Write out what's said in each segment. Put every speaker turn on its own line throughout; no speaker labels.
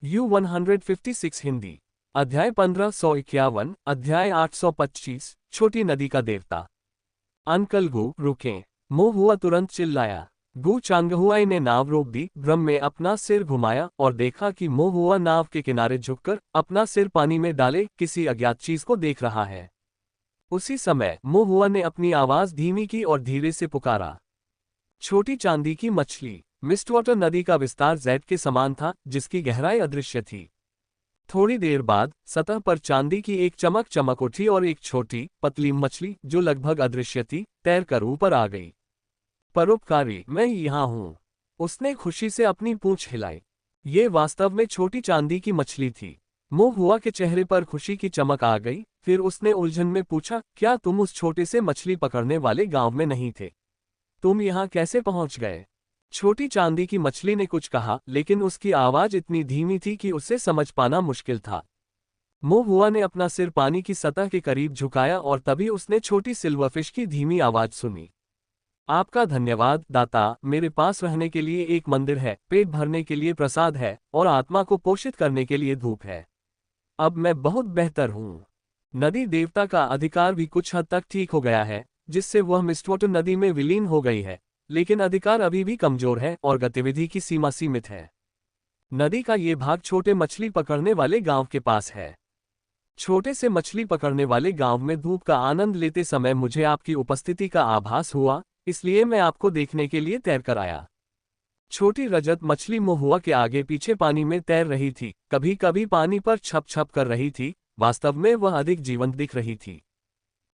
U156 Hindi. अध्याय 1551, अध्याय 825, छोटी नदी का देवता। अंकल गु रुकें। मोहुआ तुरंत चिल्लाया। गु चांगहुआई ने नाव रोक दी, भ्रम में अपना सिर घुमाया और देखा कि मोहुआ नाव के किनारे झुककर अपना सिर पानी में डाले किसी अज्ञात चीज को देख रहा है। उसी समय मोहुआ ने अपनी आवाज धीमी की और धीरे से पुकारा, छोटी चांदी की मछली। मिस्टवाटर नदी का विस्तार जेड के समान था, जिसकी गहराई अदृश्य थी। थोड़ी देर बाद सतह पर चांदी की एक चमक चमक उठी और एक छोटी पतली मछली, जो लगभग अदृश्य थी, तैरकर ऊपर आ गई। परोपकारी, मैं यहाँ हूँ। उसने खुशी से अपनी पूंछ हिलाई। ये वास्तव में छोटी चांदी की मछली थी। मोहुआ के चेहरे पर खुशी की चमक आ गई। फिर उसने उलझन में पूछा, क्या तुम उस छोटे से मछली पकड़ने वाले गांव में नहीं थे? तुम यहाँ कैसे पहुंच गए? छोटी चांदी की मछली ने कुछ कहा, लेकिन उसकी आवाज इतनी धीमी थी कि उसे समझ पाना मुश्किल था। मोहुआ ने अपना सिर पानी की सतह के करीब झुकाया और तभी उसने छोटी सिल्वरफिश की धीमी आवाज सुनी। आपका धन्यवाद दाता, मेरे पास रहने के लिए एक मंदिर है, पेट भरने के लिए प्रसाद है और आत्मा को पोषित करने के लिए धूप है। अब मैं बहुत बेहतर हूँ। नदी देवता का अधिकार भी कुछ हद तक ठीक हो गया है, जिससे वह मिस्टवाटर नदी में विलीन हो गई है, लेकिन अधिकार अभी भी कमजोर है और गतिविधि की सीमा सीमित है। नदी का ये भाग छोटे मछली पकड़ने वाले गांव के पास है। छोटे से मछली पकड़ने वाले गांव में धूप का आनंद लेते समय मुझे आपकी उपस्थिति का आभास हुआ, इसलिए मैं आपको देखने के लिए तैरकर आया। छोटी रजत मछली मोहुआ के आगे पीछे पानी में तैर रही थी, कभी कभी पानी पर छप छप कर रही थी। वास्तव में वह अधिक जीवंत दिख रही थी।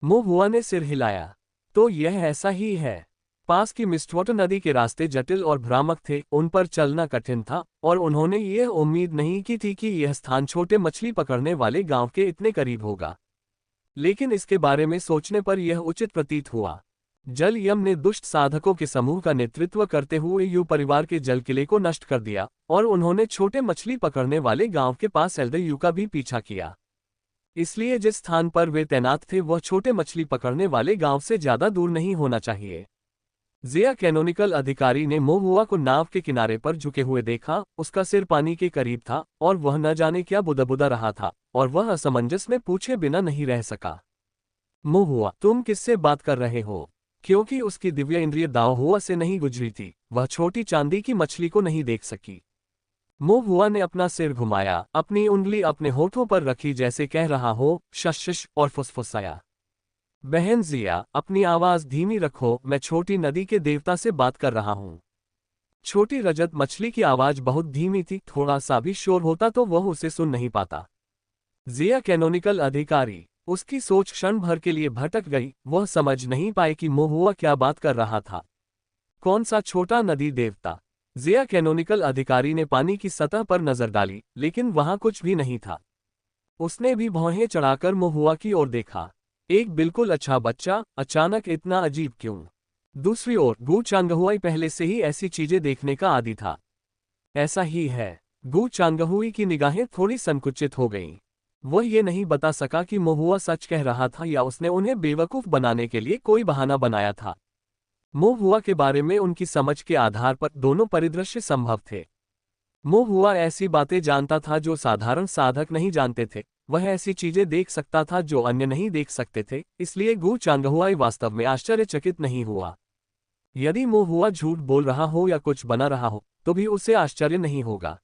मोहुआ ने सिर हिलाया। तो यह ऐसा ही है। पास की मिस्टवाटर नदी के रास्ते जटिल और भ्रामक थे, उन पर चलना कठिन था, और उन्होंने यह उम्मीद नहीं की थी कि यह स्थान छोटे मछली पकड़ने वाले गांव के इतने करीब होगा। लेकिन इसके बारे में सोचने पर यह उचित प्रतीत हुआ। जल यम ने दुष्ट साधकों के समूह का नेतृत्व करते हुए यू परिवार के जल किले को नष्ट कर दिया, और उन्होंने छोटे मछली पकड़ने वाले गांव के पास एल्डर यू का भी पीछा किया। इसलिए जिस स्थान पर वे तैनात थे वह छोटे मछली पकड़ने वाले गांव से ज्यादा दूर नहीं होना चाहिए। जिया कैनोनिकल अधिकारी ने मोहुआ को नाव के किनारे पर झुके हुए देखा। उसका सिर पानी के करीब था और वह न जाने क्या बुदबुदा रहा था, और वह असमंजस में पूछे बिना नहीं रह सका। मोहुआ, तुम किससे बात कर रहे हो? क्योंकि उसकी दिव्य इंद्रिय दाओहुआ से नहीं गुजरी थी, वह छोटी चांदी की मछली को नहीं देख सकी। मोहुआ ने अपना सिर घुमाया, अपनी उंगली अपने होठों पर रखी जैसे कह रहा हो शश, और फुसफुसाया, बहन जिया, अपनी आवाज धीमी रखो, मैं छोटी नदी के देवता से बात कर रहा हूँ। छोटी रजत मछली की आवाज बहुत धीमी थी, थोड़ा सा भी शोर होता तो वह उसे सुन नहीं पाता। जिया कैनोनिकल अधिकारी, उसकी सोच क्षण भर के लिए भटक गई। वह समझ नहीं पाए कि मोहुआ क्या बात कर रहा था। कौन सा छोटा नदी देवता? जिया कैनोनिकल अधिकारी ने पानी की सतह पर नजर डाली, लेकिन वहां कुछ भी नहीं था। उसने भी भौहें चढ़ाकर मोहुआ की ओर देखा। एक बिल्कुल अच्छा बच्चा, अचानक इतना अजीब क्यों? दूसरी ओर गु चांगहुआई पहले से ही ऐसी चीजें देखने का आदी था। ऐसा ही है। गु चांगहुई की निगाहें थोड़ी संकुचित हो गईं। वह ये नहीं बता सका कि मोहुआ सच कह रहा था या उसने उन्हें बेवकूफ बनाने के लिए कोई बहाना बनाया था। मोहुआ के बारे में उनकी समझ के आधार पर दोनों परिदृश्य संभव थे। मोहुआ ऐसी बातें जानता था जो साधारण साधक नहीं जानते थे। वह ऐसी चीजें देख सकता था जो अन्य नहीं देख सकते थे, इसलिए गु चांगहुआई वास्तव में आश्चर्यचकित नहीं हुआ। यदि मोहुआ झूठ बोल रहा हो या कुछ बना रहा हो, तो भी उसे आश्चर्य नहीं होगा।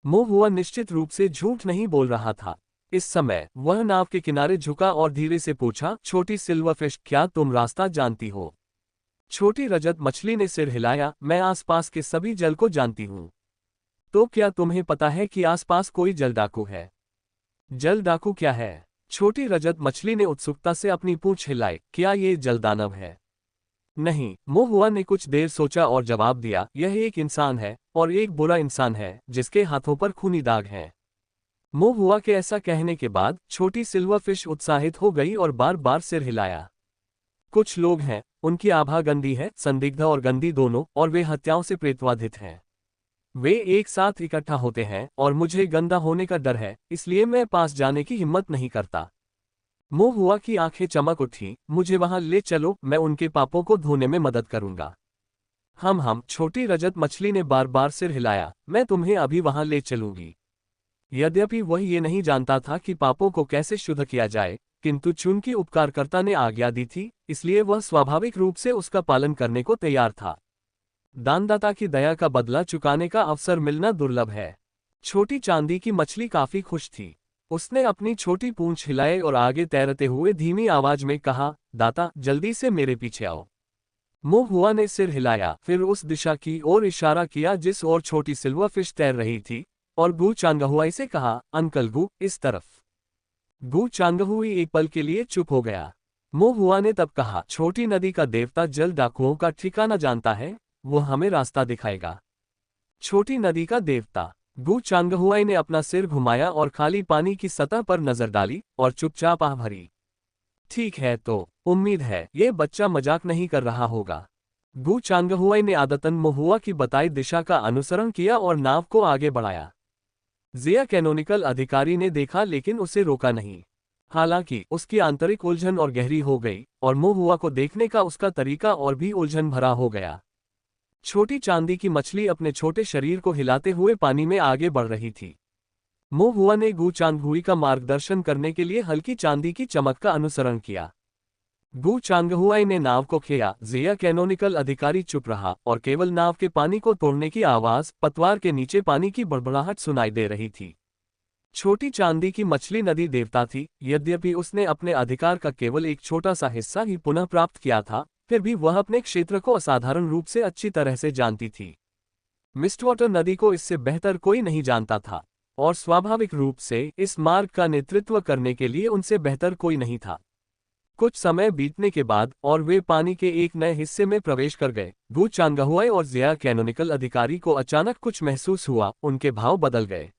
मोहुआ निश्चित रूप से झूठ नहीं बोल रहा था। इस समय वह नाव के किनारे झुका और धीरे से पूछा, छोटी सिल्वरफिश, क्या तुम रास्ता जानती हो? छोटी रजत मछली ने सिर हिलाया, मैं आसपास के सभी जल को जानती हूँ। तो क्या तुम्हें पता है कि आसपास कोई जल डाकू है? जल डाकू क्या है? छोटी रजत मछली ने उत्सुकता से अपनी पूंछ हिलाई, क्या ये जलदानव है? नहीं। मोहुआ ने कुछ देर सोचा और जवाब दिया, यह एक इंसान है, और एक बुरा इंसान है, जिसके हाथों पर खूनी दाग हैं। मोहुआ के ऐसा कहने के बाद छोटी सिल्वरफिश उत्साहित हो गई और बार बार सिर हिलाया। कुछ लोग हैं, उनकी आभा गंदी है, संदिग्ध और गंदी दोनों, और वे हत्याओं से प्रेतवाधित हैं। वे एक साथ इकट्ठा होते हैं और मुझे गंदा होने का डर है, इसलिए मैं पास जाने की हिम्मत नहीं करता। मोहुआ की आंखें चमक उठी, मुझे वहां ले चलो, मैं उनके पापों को धोने में मदद करूंगा। हम छोटी रजत मछली ने बार बार सिर हिलाया, मैं तुम्हें अभी वहां ले चलूंगी। यद्यपि वह ये नहीं जानता था कि पापों को कैसे शुद्ध किया जाए, किंतु चूंकि उपकारकर्ता ने आज्ञा दी थी, इसलिए वह स्वाभाविक रूप से उसका पालन करने को तैयार था। दानदाता की दया का बदला चुकाने का अवसर मिलना दुर्लभ है। छोटी चांदी की मछली काफी खुश थी। उसने अपनी छोटी पूंछ हिलाए और आगे तैरते हुए धीमी आवाज में कहा, दाता, जल्दी से मेरे पीछे आओ। मुंह हुआ ने सिर हिलाया, फिर उस दिशा की ओर इशारा किया जिस ओर छोटी सिल्वर फिश तैर रही थी, और गू चांगहुआई से कहा, अंकल गू, इस तरफ। गू चांगहुई एक पल के लिए चुप हो गया। मुंह हुआ ने तब कहा, छोटी नदी का देवता जल डाकुओं का ठिकाना जानता है, वो हमें रास्ता दिखाएगा। छोटी नदी का देवता। गू चांगहुआई ने अपना सिर घुमाया और खाली पानी की सतह पर नजर डाली और चुपचाप आह भरी। ठीक है, तो उम्मीद है ये बच्चा मजाक नहीं कर रहा होगा। गू चांगहुआई ने आदतन महुआ की बताई दिशा का अनुसरण किया और नाव को आगे बढ़ाया। जिया कैनोनिकल अधिकारी ने देखा लेकिन उसे रोका नहीं। हालांकि उसकी आंतरिक उलझन और गहरी हो गई और महुआ को देखने का उसका तरीका और भी उलझन भरा हो गया। छोटी चांदी की मछली अपने छोटे शरीर को हिलाते हुए पानी में आगे बढ़ रही थी। महुआ ने गू चांगहुई का मार्गदर्शन करने के लिए हल्की चांदी की चमक का अनुसरण किया। गू चांगहुआई ने नाव को खेया। जिया कैनोनिकल अधिकारी चुप रहा और केवल नाव के पानी को तोड़ने की आवाज, पतवार के नीचे पानी की बड़बड़ाहट सुनाई दे रही थी। छोटी चांदी की मछली नदी देवता थी, यद्यपि उसने अपने अधिकार का केवल एक छोटा सा हिस्सा ही पुनः प्राप्त किया था, फिर भी वह अपने क्षेत्र को असाधारण रूप से अच्छी तरह से जानती थी। मिस्टवाटर नदी को इससे बेहतर कोई नहीं जानता था, और स्वाभाविक रूप से इस मार्ग का नेतृत्व करने के लिए उनसे बेहतर कोई नहीं था। कुछ समय बीतने के बाद और वे पानी के एक नए हिस्से में प्रवेश कर गए। गू चांगहुआई और जिया कैनोनिकल अधिकारी को अचानक कुछ महसूस हुआ, उनके भाव बदल गए।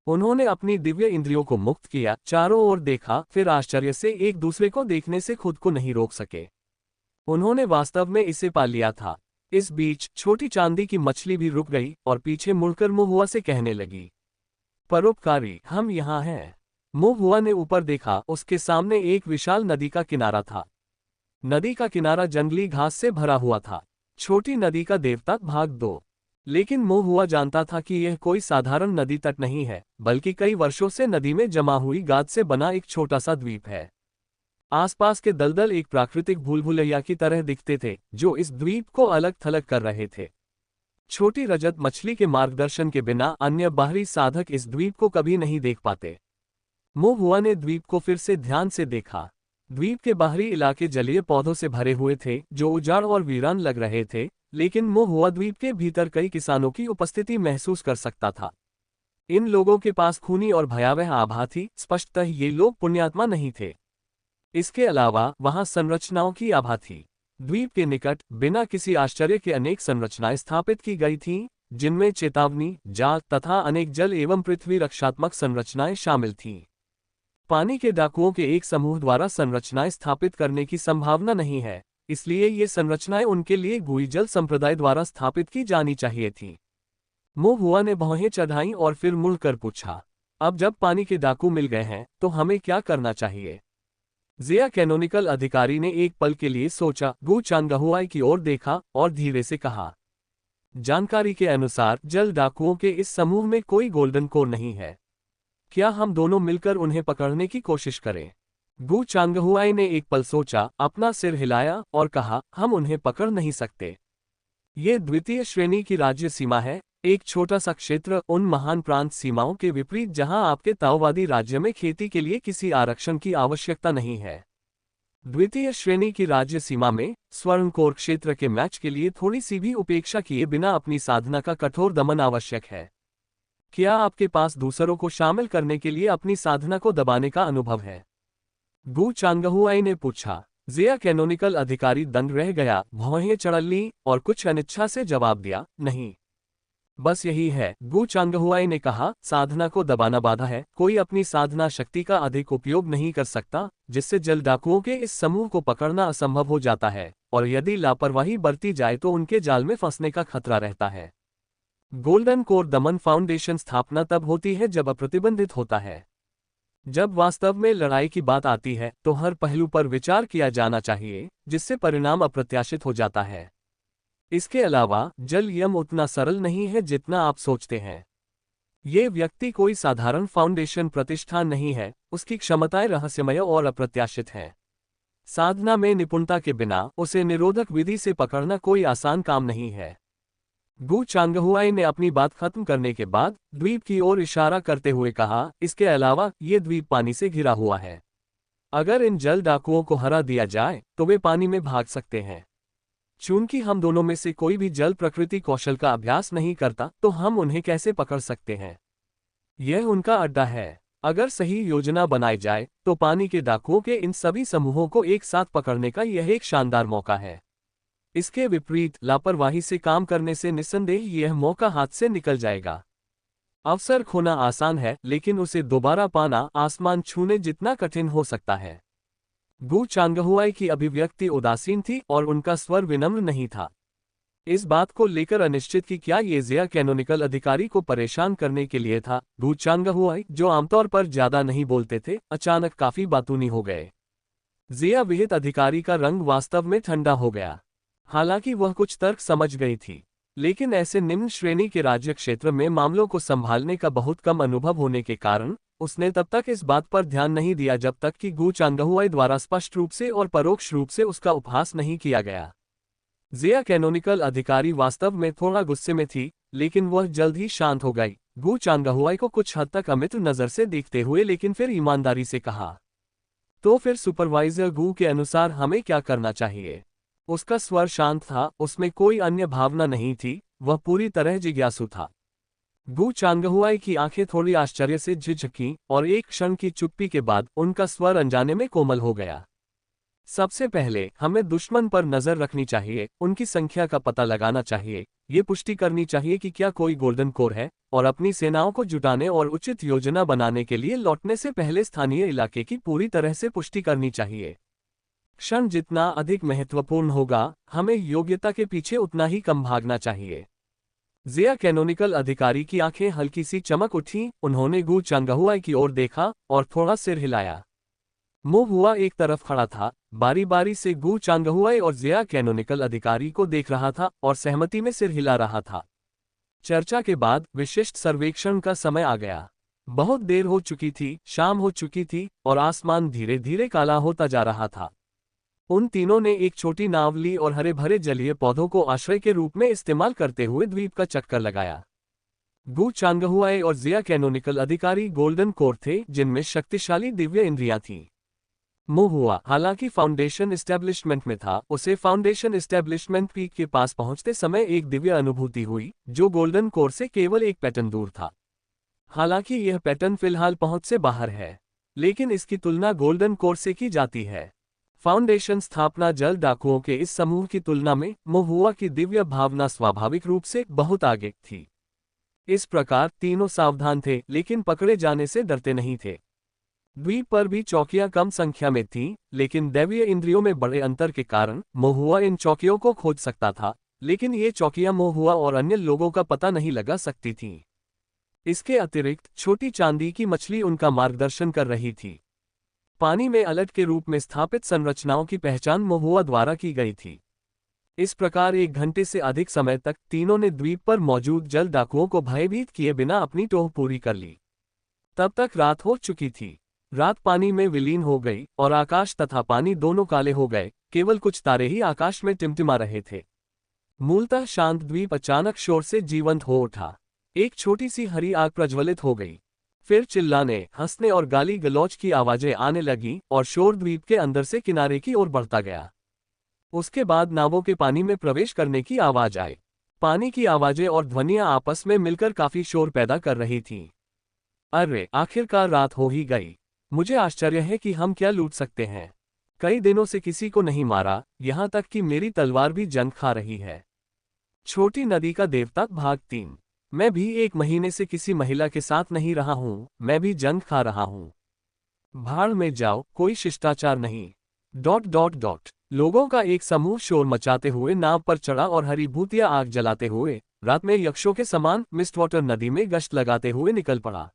उन्होंने अपनी दिव्य इंद्रियों को मुक्त किया, चारों ओर देखा, फिर आश्चर्य से एक दूसरे को देखने से खुद को नहीं रोक सके। उन्होंने वास्तव में इसे पा लिया था। इस बीच छोटी चांदी की मछली भी रुक गई और पीछे मुड़कर महुआ से कहने लगी, परोपकारी, हम यहाँ हैं। महुआ ने ऊपर देखा, उसके सामने एक विशाल नदी का किनारा था। नदी का किनारा जंगली घास से भरा हुआ था। छोटी नदी का देवता भाग 2। लेकिन महुआ जानता था कि यह कोई साधारण नदी तट नहीं है, बल्कि कई वर्षों से नदी में जमा हुई गाद से बना एक छोटा सा द्वीप है। आसपास के दलदल एक प्राकृतिक भूलभुलैया की तरह दिखते थे, जो इस द्वीप को अलग थलग कर रहे थे। छोटी रजत मछली के मार्गदर्शन के बिना अन्य बाहरी साधक इस द्वीप को कभी नहीं देख पाते। महुआ ने द्वीप को फिर से ध्यान से देखा। द्वीप के बाहरी इलाके जलीय पौधों से भरे हुए थे, जो उजाड़ और वीरान लग रहे थे, लेकिन महुआ द्वीप के भीतर कई किसानों की उपस्थिति महसूस कर सकता था। इन लोगों के पास खूनी और भयावह आभा थी, स्पष्टतः ये लोग पुण्यात्मा नहीं थे। इसके अलावा वहां संरचनाओं की आभा थी। द्वीप के निकट बिना किसी आश्चर्य के अनेक संरचनाएं स्थापित की गई थीं, जिनमें चेतावनी, जाल तथा अनेक जल एवं पृथ्वी रक्षात्मक संरचनाएं शामिल थीं। पानी के डाकुओं के एक समूह द्वारा संरचनाएं स्थापित करने की संभावना नहीं है, इसलिए ये संरचनाएं उनके लिए गुईजल संप्रदाय द्वारा स्थापित की जानी चाहिए थीं। महुआ ने भौहें चढ़ाईं और फिर मुड़कर पूछा, अब जब पानी के डाकू मिल गए हैं, तो हमें क्या करना चाहिए? जिया कैनोनिकल अधिकारी ने एक पल के लिए सोचा, गू चांगहुआई की ओर देखा और धीरे से कहा, जानकारी के अनुसार जल डाकुओं के इस समूह में कोई गोल्डन कोर नहीं है। क्या हम दोनों मिलकर उन्हें पकड़ने की कोशिश करें? गू चांगहुआई ने एक पल सोचा, अपना सिर हिलाया और कहा, हम उन्हें पकड़ नहीं सकते। ये द्वितीय श्रेणी की राज्य सीमा है, एक छोटा सा क्षेत्र उन महान प्रांत सीमाओं के विपरीत जहां आपके ताओवादी राज्य में खेती के लिए किसी आरक्षण की आवश्यकता नहीं है। द्वितीय श्रेणी की राज्य सीमा में स्वर्णकोर क्षेत्र के मैच के लिए थोड़ी सी भी उपेक्षा किए बिना अपनी साधना का कठोर दमन आवश्यक है। क्या आपके पास दूसरों को शामिल करने के लिए अपनी साधना को दबाने का अनुभव है? गू चांगहुआई ने पूछा। जिया कैनोनिकल अधिकारी दंग रह गया, भौहें चढ़ लीं और कुछ अनिच्छा से जवाब दिया, नहीं। बस यही है, गू चांगहुआई ने कहा, साधना को दबाना बाधा है। कोई अपनी साधना शक्ति का अधिक उपयोग नहीं कर सकता, जिससे जल डाकुओं के इस समूह को पकड़ना असंभव हो जाता है, और यदि लापरवाही बरती जाए तो उनके जाल में फंसने का खतरा रहता है। गोल्डन कोर दमन फाउंडेशन स्थापना तब होती है जब अप्रतिबंधित होता है। जब वास्तव में लड़ाई की बात आती है तो हर पहलू पर विचार किया जाना चाहिए, जिससे परिणाम अप्रत्याशित हो जाता है। इसके अलावा जल यम उतना सरल नहीं है जितना आप सोचते हैं। ये व्यक्ति कोई साधारण फाउंडेशन प्रतिष्ठान नहीं है, उसकी क्षमताएं रहस्यमय और अप्रत्याशित हैं। साधना में निपुणता के बिना उसे निरोधक विधि से पकड़ना कोई आसान काम नहीं है। गु चांगहुआई ने अपनी बात खत्म करने के बाद द्वीप की ओर इशारा करते हुए कहा, इसके अलावा ये द्वीप पानी से घिरा हुआ है। अगर इन जल डाकुओं को हरा दिया जाए तो वे पानी में भाग सकते हैं। चूंकि हम दोनों में से कोई भी जल प्रकृति कौशल का अभ्यास नहीं करता, तो हम उन्हें कैसे पकड़ सकते हैं? यह उनका अड्डा है। अगर सही योजना बनाई जाए तो पानी के डाकुओं के इन सभी समूहों को एक साथ पकड़ने का यह एक शानदार मौका है। इसके विपरीत लापरवाही से काम करने से निस्संदेह यह मौका हाथ से निकल जाएगा। अवसर खोना आसान है, लेकिन उसे दोबारा पाना आसमान छूने जितना कठिन हो सकता है। गु चांगहुआई की अभिव्यक्ति उदासीन थी और उनका स्वर विनम्र नहीं था। इस बात को लेकर अनिश्चित कि क्या ये ज़िया कैनोनिकल अधिकारी को परेशान करने के लिए था। गु चांगहुआई, जो आमतौर पर ज्यादा नहीं बोलते थे, अचानक काफी बातूनी हो गए। ज़िया विहित अधिकारी का रंग वास्तव में ठंडा हो गया। हालांकि वह कुछ तर्क समझ गई थी, लेकिन ऐसे निम्न श्रेणी के राज्य क्षेत्र में मामलों को संभालने का बहुत कम अनुभव होने के कारण उसने तब तक इस बात पर ध्यान नहीं दिया जब तक कि गु चांगहुआई द्वारा स्पष्ट रूप से और परोक्ष रूप से उसका उपहास नहीं किया गया। ज़िया कैनोनिकल अधिकारी वास्तव में थोड़ा गुस्से में थी, लेकिन वह जल्द ही शांत हो गई। गु चांगहुआई को कुछ हद तक अमित्र नजर से देखते हुए लेकिन फिर ईमानदारी से कहा, तो फिर सुपरवाइजर गु के अनुसार हमें क्या करना चाहिए? उसका स्वर शांत था, उसमें कोई अन्य भावना नहीं थी, वह पूरी तरह जिज्ञासु था। गु चांगहुआई की आंखें थोड़ी आश्चर्य से झिझकीं और एक क्षण की चुप्पी के बाद उनका स्वर अनजाने में कोमल हो गया। सबसे पहले हमें दुश्मन पर नजर रखनी चाहिए, उनकी संख्या का पता लगाना चाहिए, ये पुष्टि करनी चाहिए कि क्या कोई गोल्डन कोर है, और अपनी सेनाओं को जुटाने और उचित योजना बनाने के लिए लौटने से पहले स्थानीय इलाके की पूरी तरह से पुष्टि करनी चाहिए। क्षण जितना अधिक महत्वपूर्ण होगा, हमें योग्यता के पीछे उतना ही कम भागना चाहिए। ज़िया कैनोनिकल अधिकारी की आंखें हल्की सी चमक उठीं, उन्होंने गु चांगहुआई की ओर देखा और थोड़ा सिर हिलाया। मुंह हुआ एक तरफ खड़ा था, बारी बारी से गु चांगहुआई और ज़िया कैनोनिकल अधिकारी को देख रहा था और सहमति में सिर हिला रहा था। चर्चा के बाद विशिष्ट सर्वेक्षण का समय आ गया। बहुत देर हो चुकी थी, शाम हो चुकी थी और आसमान धीरे धीरे काला होता जा रहा था। उन तीनों ने एक छोटी नाव ली और हरे भरे जलीय पौधों को आश्रय के रूप में इस्तेमाल करते हुए द्वीप का चक्कर लगाया। गु चांगहुआई और ज़िया कैनोनिकल अधिकारी गोल्डन कोर थे, जिनमें शक्तिशाली दिव्य इंद्रियां थीं। मुंह हुआ, हालांकि फाउंडेशन एस्टेब्लिशमेंट में था, उसे फाउंडेशन एस्टेब्लिशमेंट पीक के पास पहुंचते समय एक दिव्य अनुभूति हुई, जो गोल्डन कोर से केवल एक पैटर्न दूर था। हालांकि यह पैटर्न फिलहाल पहुंच से बाहर है, लेकिन इसकी तुलना गोल्डन कोर से की जाती है। फाउंडेशन स्थापना जल डाकुओं के इस समूह की तुलना में महुआ की दिव्य भावना स्वाभाविक रूप से बहुत आगे थी। इस प्रकार तीनों सावधान थे, लेकिन पकड़े जाने से डरते नहीं थे। द्वीप पर भी चौकियां कम संख्या में थीं, लेकिन दैवीय इंद्रियों में बड़े अंतर के कारण महुआ इन चौकियों को खोज सकता था, लेकिन ये चौकियां महुआ और अन्य लोगों का पता नहीं लगा सकती थीं। इसके अतिरिक्त छोटी चांदी की मछली उनका मार्गदर्शन कर रही थी। पानी में अलर्ट के रूप में स्थापित संरचनाओं की पहचान महुआ द्वारा की गई थी। इस प्रकार 1 घंटे से अधिक समय तक तीनों ने द्वीप पर मौजूद जल डाकुओं को भयभीत किए बिना अपनी टोह पूरी कर ली। तब तक रात हो चुकी थी। रात पानी में विलीन हो गई और आकाश तथा पानी दोनों काले हो गए, केवल कुछ तारे ही आकाश में टिमटिमा रहे थे। मूलतः शांत द्वीप अचानक शोर से जीवंत हो उठा। एक छोटी सी हरी आग प्रज्वलित हो गई। फिर चिल्लाने, हंसने और गाली गलौज की आवाजें आने लगीं और शोर द्वीप के अंदर से किनारे की ओर बढ़ता गया। उसके बाद नावों के पानी में प्रवेश करने की आवाज आई। पानी की आवाजें और ध्वनियां आपस में मिलकर काफी शोर पैदा कर रही थीं। अरे, आखिरकार रात हो ही गई। मुझे आश्चर्य है कि हम क्या लूट सकते हैं। कई दिनों से किसी को नहीं मारा, यहां तक कि मेरी तलवार भी जंग खा रही है। छोटी नदी का देवता भाग 3। मैं भी 1 महीने से किसी महिला के साथ नहीं रहा हूं, मैं भी जंग खा रहा हूं। भाड़ में जाओ, कोई शिष्टाचार नहीं। ... लोगों का एक समूह शोर मचाते हुए नाव पर चढ़ा और हरी भूतिया आग जलाते हुए रात में यक्षों के समान मिस्टवाटर नदी में गश्त लगाते हुए निकल पड़ा।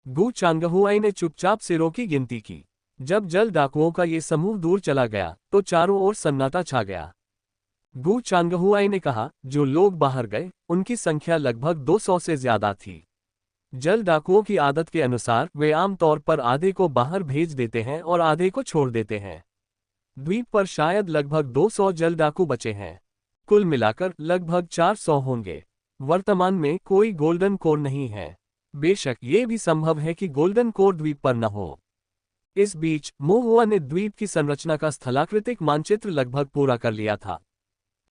गु चांगहुआई ने चुपचाप सिरों की गिनती की। जब जल डाकुओं का ये समूह दूर चला गया तो चारों ओर सन्नाटा छा गया। गु चांगहुआई ने कहा, जो लोग बाहर गए उनकी संख्या लगभग 200 से ज्यादा थी। जल डाकुओं की आदत के अनुसार वे आमतौर पर आधे को बाहर भेज देते हैं और आधे को छोड़ देते हैं। द्वीप पर शायद लगभग 200 जल डाकू बचे हैं। कुल मिलाकर लगभग 400 होंगे। वर्तमान में कोई गोल्डन कोर नहीं है। बेशक ये भी संभव है कि गोल्डन कोर द्वीप पर न हो। इस बीच मोहुआ ने द्वीप की संरचना का स्थलाकृतिक मानचित्र लगभग पूरा कर लिया था।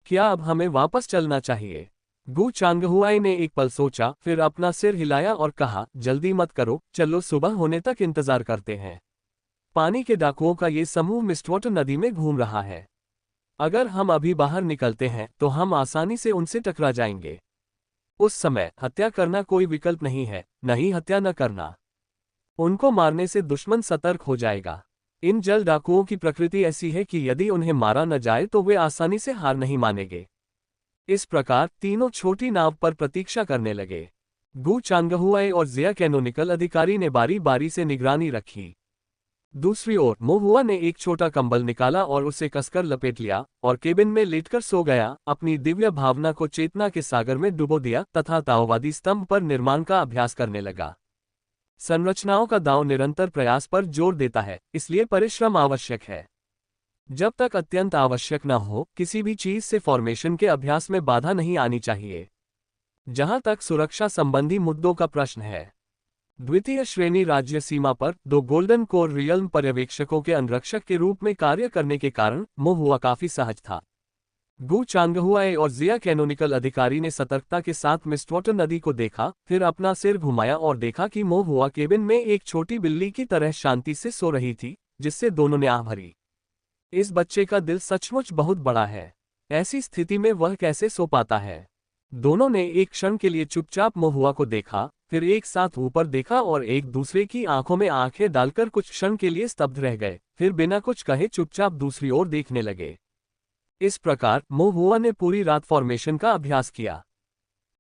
क्या अब हमें वापस चलना चाहिए? गु चांगहुआई ने एक पल सोचा, फिर अपना सिर हिलाया और कहा, जल्दी मत करो, चलो सुबह होने तक इंतजार करते हैं। पानी के डाकुओं का ये समूह मिस्टवाटर नदी में घूम रहा है। अगर हम अभी बाहर निकलते हैं तो हम आसानी से उनसे टकरा जाएंगे। उस समय हत्या करना कोई विकल्प नहीं है, नहीं हत्या न करना। उनको मारने से दुश्मन सतर्क हो जाएगा। इन जल डाकुओं की प्रकृति ऐसी है कि यदि उन्हें मारा न जाए तो वे आसानी से हार नहीं मानेंगे। इस प्रकार तीनों छोटी नाव पर प्रतीक्षा करने लगे। गु चांगहुआई और जिया कैनोनिकल अधिकारी ने बारी बारी से निगरानी रखी। दूसरी ओर मोहुआ ने एक छोटा कंबल निकाला और उसे कसकर लपेट लिया और केबिन में लेटकर सो गया, अपनी दिव्य भावना को चेतना के सागर में डुबो दिया तथा ताओवादी स्तंभ पर निर्माण का अभ्यास करने लगा। संरचनाओं का दांव निरंतर प्रयास पर जोर देता है, इसलिए परिश्रम आवश्यक है। जब तक अत्यंत आवश्यक न हो, किसी भी चीज से फॉर्मेशन के अभ्यास में बाधा नहीं आनी चाहिए। जहां तक सुरक्षा संबंधी मुद्दों का प्रश्न है, द्वितीय श्रेणी राज्य सीमा पर 2 गोल्डन कोर रियल्म पर्यवेक्षकों के अंगरक्षक के रूप में कार्य करने के कारण मोहुआ काफी सहज था। गु चांगहुआई और जिया कैनोनिकल अधिकारी ने सतर्कता के साथ मिस्टवाटर नदी को देखा, फिर अपना सिर घुमाया और देखा कि मोहुआ केबिन में एक छोटी बिल्ली की तरह शांति से सो रही थी, जिससे दोनों ने आह भरी। इस बच्चे का दिल सचमुच बहुत बड़ा है। ऐसी स्थिति में वह कैसे सो पाता है? दोनों ने एक क्षण के लिए चुपचाप मोहुआ को देखा, फिर एक साथ ऊपर देखा और एक दूसरे की आंखों में आंखें डालकर कुछ क्षण के लिए स्तब्ध रह गए, फिर बिना कुछ कहे चुपचाप दूसरी ओर देखने लगे। इस प्रकार मोहुआ ने पूरी रात फॉर्मेशन का अभ्यास किया।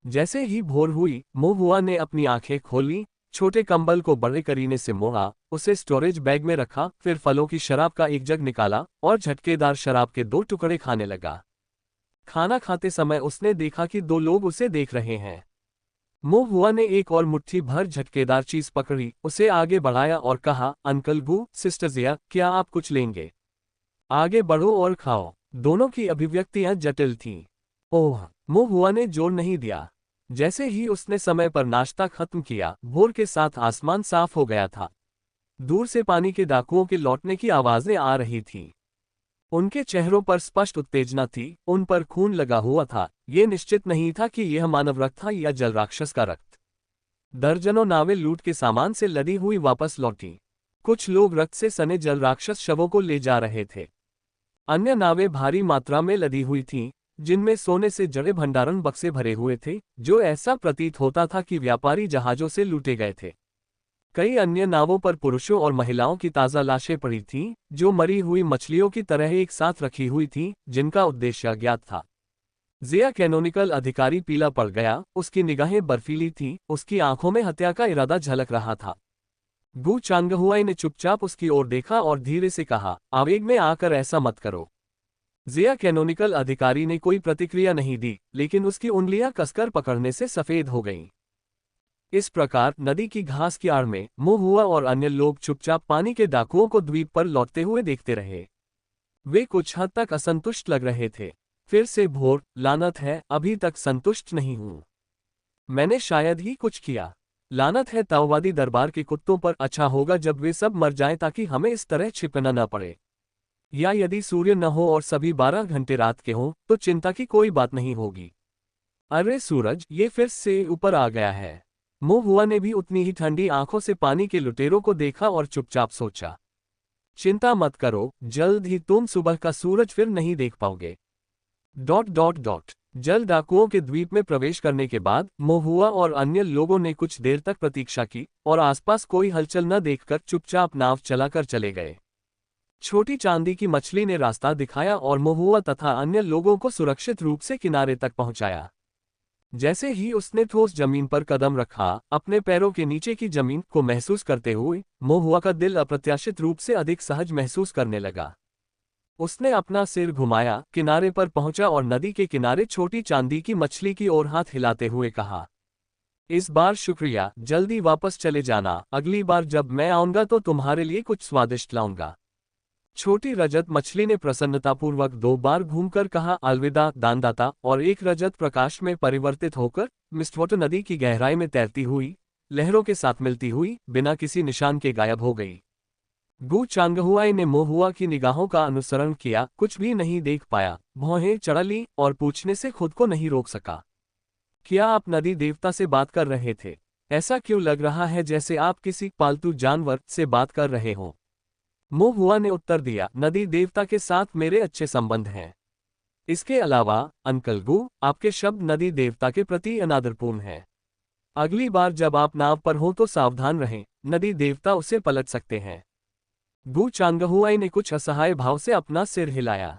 जैसे ही भोर हुई, मोहुआ ने अपनी आंखें खोली, छोटे कंबल को बड़े करीने से मोड़ा, उसे स्टोरेज बैग में रखा, फिर फलों की शराब का एक जग निकाला और झटकेदार शराब के 2 टुकड़े खाने लगा। खाना खाते समय उसने देखा कि 2 लोग उसे देख रहे हैं। मोहुआ ने एक और मुट्ठी भर झटकेदार चीज पकड़ी, उसे आगे बढ़ाया और कहा, अंकल गु, सिस्टर जिया, क्या आप कुछ लेंगे? आगे बढ़ो और खाओ। दोनों की अभिव्यक्तियां जटिल थीं। ओह, मोहुआ ने जोर नहीं दिया। जैसे ही उसने समय पर नाश्ता खत्म किया, भोर के साथ आसमान साफ हो गया था। दूर से पानी के डाकुओं के लौटने की आवाजें आ रही थीं। उनके चेहरों पर स्पष्ट उत्तेजना थी, उन पर खून लगा हुआ था। ये निश्चित नहीं था कि यह मानव रक्त था या जल राक्षस का रक्त। दर्जनों नावें लूट के सामान से लदी हुई वापस लौटी। कुछ लोग रक्त से सने जल राक्षस शवों को ले जा रहे थे। अन्य नावें भारी मात्रा में लदी हुई थीं, जिनमें सोने से जड़े भंडारण बक्से भरे हुए थे, जो ऐसा प्रतीत होता था कि व्यापारी जहाजों से लूटे गए थे। कई अन्य नावों पर पुरुषों और महिलाओं की ताज़ा लाशें पड़ी थीं, जो मरी हुई मछलियों की तरह एक साथ रखी हुई थीं, जिनका उद्देश्य अज्ञात था। जिया कैनोनिकल अधिकारी पीला पड़ गया, उसकी निगाहें बर्फीली थीं, उसकी आंखों में हत्या का इरादा झलक रहा था। गु चांगहुआई ने चुपचाप उसकी ओर देखा और धीरे से कहा, आवेग में आकर ऐसा मत करो। जिया कैनोनिकल अधिकारी ने कोई प्रतिक्रिया नहीं दी, लेकिन उसकी उंगलियां कसकर पकड़ने से सफेद हो गईं। इस प्रकार नदी की घास की आड़ में मोहुआ और अन्य लोग चुपचाप पानी के डाकुओं को द्वीप पर लौटते हुए देखते रहे। वे कुछ हद तक असंतुष्ट लग रहे थे। फिर से भोर, लानत है, अभी तक संतुष्ट नहीं हूं। मैंने शायद ही कुछ किया। लानत है ताओवादी दरबार के कुत्तों पर, अच्छा होगा जब वे सब मर जाएं ताकि हमें इस तरह छिपना न पड़े। या यदि सूर्य न हो और सभी 12 घंटे रात के हों, तो चिंता की कोई बात नहीं होगी। अरे सूरज, ये फिर से ऊपर आ गया है। मोहुआ ने भी उतनी ही ठंडी आंखों से पानी के लुटेरों को देखा और चुपचाप सोचा, चिंता मत करो, जल्द ही तुम सुबह का सूरज फिर नहीं देख पाओगे। ... जल डाकुओं के द्वीप में प्रवेश करने के बाद मोहुआ और अन्य लोगों ने कुछ देर तक प्रतीक्षा की और आसपास कोई हलचल न देखकर चुपचाप नाव चलाकर चले गए। छोटी चांदी की मछली ने रास्ता दिखाया और मोहुआ तथा अन्य लोगों को सुरक्षित रूप से किनारे तक पहुंचाया। जैसे ही उसने ठोस जमीन पर कदम रखा, अपने पैरों के नीचे की जमीन को महसूस करते हुए मोहुआ का दिल अप्रत्याशित रूप से अधिक सहज महसूस करने लगा। उसने अपना सिर घुमाया, किनारे पर पहुंचा और नदी के किनारे छोटी चांदी की मछली की ओर हाथ हिलाते हुए कहा, इस बार शुक्रिया, जल्दी वापस चले जाना, अगली बार जब मैं आऊंगा तो तुम्हारे लिए कुछ स्वादिष्ट लाऊंगा। छोटी रजत मछली ने प्रसन्नतापूर्वक 2 बार घूमकर कहा अलविदा दानदाता, और एक रजत प्रकाश में परिवर्तित होकर मिस्टवाटर नदी की गहराई में तैरती हुई, लहरों के साथ मिलती हुई, बिना किसी निशान के गायब हो गई। गू चांगहुआई ने मोहुआ की निगाहों का अनुसरण किया, कुछ भी नहीं देख पाया, भौहें चढ़ा ली और पूछने से खुद को नहीं रोक सका। क्या आप नदी देवता से बात कर रहे थे? ऐसा क्यों लग रहा है जैसे आप किसी पालतू जानवर से बात कर रहे हो? मोहुआ ने उत्तर दिया, नदी देवता के साथ मेरे अच्छे संबंध हैं। इसके अलावा अंकल गू, आपके शब्द नदी देवता के प्रति अनादरपूर्ण हैं। अगली बार जब आप नाव पर हो तो सावधान रहें, नदी देवता उसे पलट सकते हैं। गू चांगहुआई ने कुछ असहाय भाव से अपना सिर हिलाया।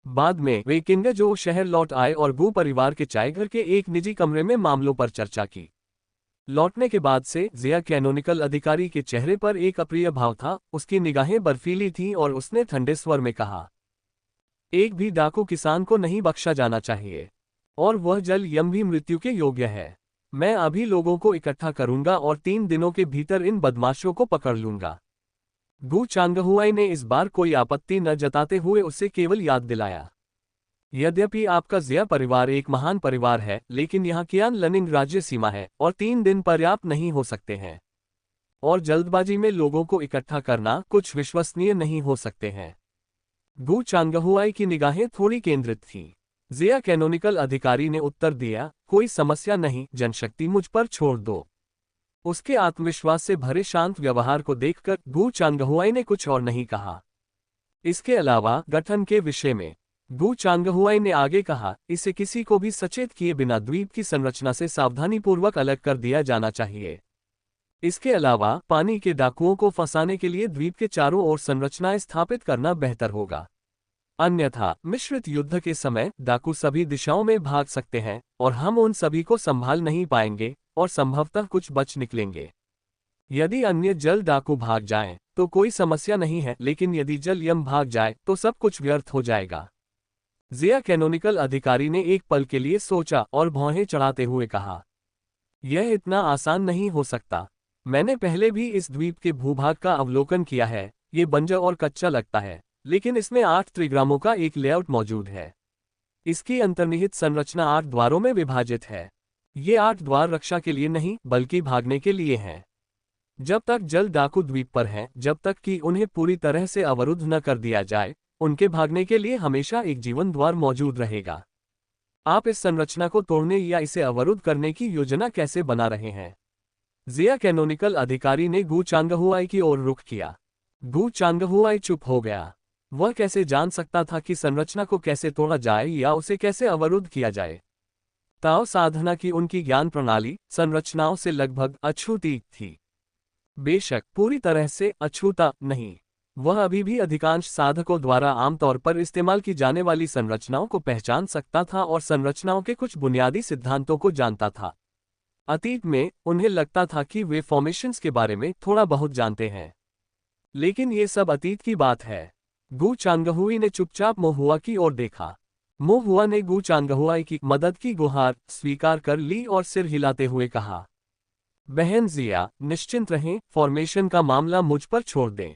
बाद में वे किंगजो शहर लौट आए और गू परिवार के चाय घर के एक निजी कमरे में मामलों पर चर्चा की। लौटने के बाद से जिया कैनोनिकल अधिकारी के चेहरे पर एक अप्रिय भाव था, उसकी निगाहें बर्फीली थीं और उसने ठंडे स्वर में कहा, एक भी डाकू किसान को नहीं बख्शा जाना चाहिए, और वह जल यम भी मृत्यु के योग्य है। मैं अभी लोगों को इकट्ठा करूंगा और 3 दिनों के भीतर इन बदमाशों को पकड़ लूंगा। गू चांगहुआई ने इस बार कोई आपत्ति न जताते हुए उसे केवल याद दिलाया, यद्यपि आपका जिया परिवार एक महान परिवार है, लेकिन यहाँ कियान लनिंग राज्य सीमा है और 3 दिन पर्याप्त नहीं हो सकते हैं, और जल्दबाजी में लोगों को इकट्ठा करना कुछ विश्वसनीय नहीं हो सकते हैं। गू चांगहुआई की निगाहें थोड़ी केंद्रित थीं। जिया कैनोनिकल अधिकारी ने उत्तर दिया, कोई समस्या नहीं, जनशक्ति मुझ पर छोड़ दो। उसके आत्मविश्वास से भरे शांत व्यवहार को देखकर गू चांगहुआई ने कुछ और नहीं कहा। इसके अलावा गठन के विषय में गू चांगहुआई ने आगे कहा, इसे किसी को भी सचेत किए बिना द्वीप की संरचना से सावधानीपूर्वक अलग कर दिया जाना चाहिए। इसके अलावा पानी के डाकुओं को फंसाने के लिए द्वीप के चारों ओर संरचनाएं स्थापित करना बेहतर होगा। अन्यथा मिश्रित युद्ध के समय डाकू सभी दिशाओं में भाग सकते हैं और हम उन सभी को संभाल नहीं पाएंगे और संभवतः कुछ बच निकलेंगे। यदि अन्य जल डाकू भाग जाएं, तो कोई समस्या नहीं है, लेकिन यदि जल यम भाग जाए तो सब कुछ व्यर्थ हो जाएगा। जिया कैनोनिकल अधिकारी ने एक पल के लिए सोचा और भौहें चढ़ाते हुए कहा, यह इतना आसान नहीं हो सकता। मैंने पहले भी इस द्वीप के भूभाग का अवलोकन किया है, ये बंजर और कच्चा लगता है, लेकिन इसमें 8 त्रिग्रामों का एक लेआउट मौजूद है। इसकी अंतर्निहित संरचना 8 द्वारों में विभाजित है। ये 8 द्वार रक्षा के लिए नहीं बल्कि भागने के लिए हैं। जब तक जल डाकू द्वीप पर हैं, जब तक कि उन्हें पूरी तरह से अवरुद्ध न कर दिया जाए, उनके भागने के लिए हमेशा एक जीवन द्वार मौजूद रहेगा। आप इस संरचना को तोड़ने या इसे अवरुद्ध करने की योजना कैसे बना रहे हैं? जिया कैनोनिकल अधिकारी ने गू चांगहुआई की ओर रुख किया। गू चांगहुआई चुप हो गया। वह कैसे जान सकता था कि संरचना को कैसे तोड़ा जाए या उसे कैसे अवरुद्ध किया जाए? ताओ साधना की उनकी ज्ञान प्रणाली संरचनाओं से लगभग अछूती थी। बेशक पूरी तरह से अछूता नहीं, वह अभी भी अधिकांश साधकों द्वारा आमतौर पर इस्तेमाल की जाने वाली संरचनाओं को पहचान सकता था और संरचनाओं के कुछ बुनियादी सिद्धांतों को जानता था। अतीत में उन्हें लगता था कि वे फॉर्मेशंस के बारे में थोड़ा बहुत जानते हैं, लेकिन ये सब अतीत की बात है। गू चांगहुई ने चुपचाप मोहुआ की ओर देखा। मोहुआ ने गू चांगहुआई की मदद की गुहार स्वीकार कर ली और सिर हिलाते हुए कहा, बहन जिया, निश्चिंत रहें, फॉर्मेशन का मामला मुझ पर छोड़ दें।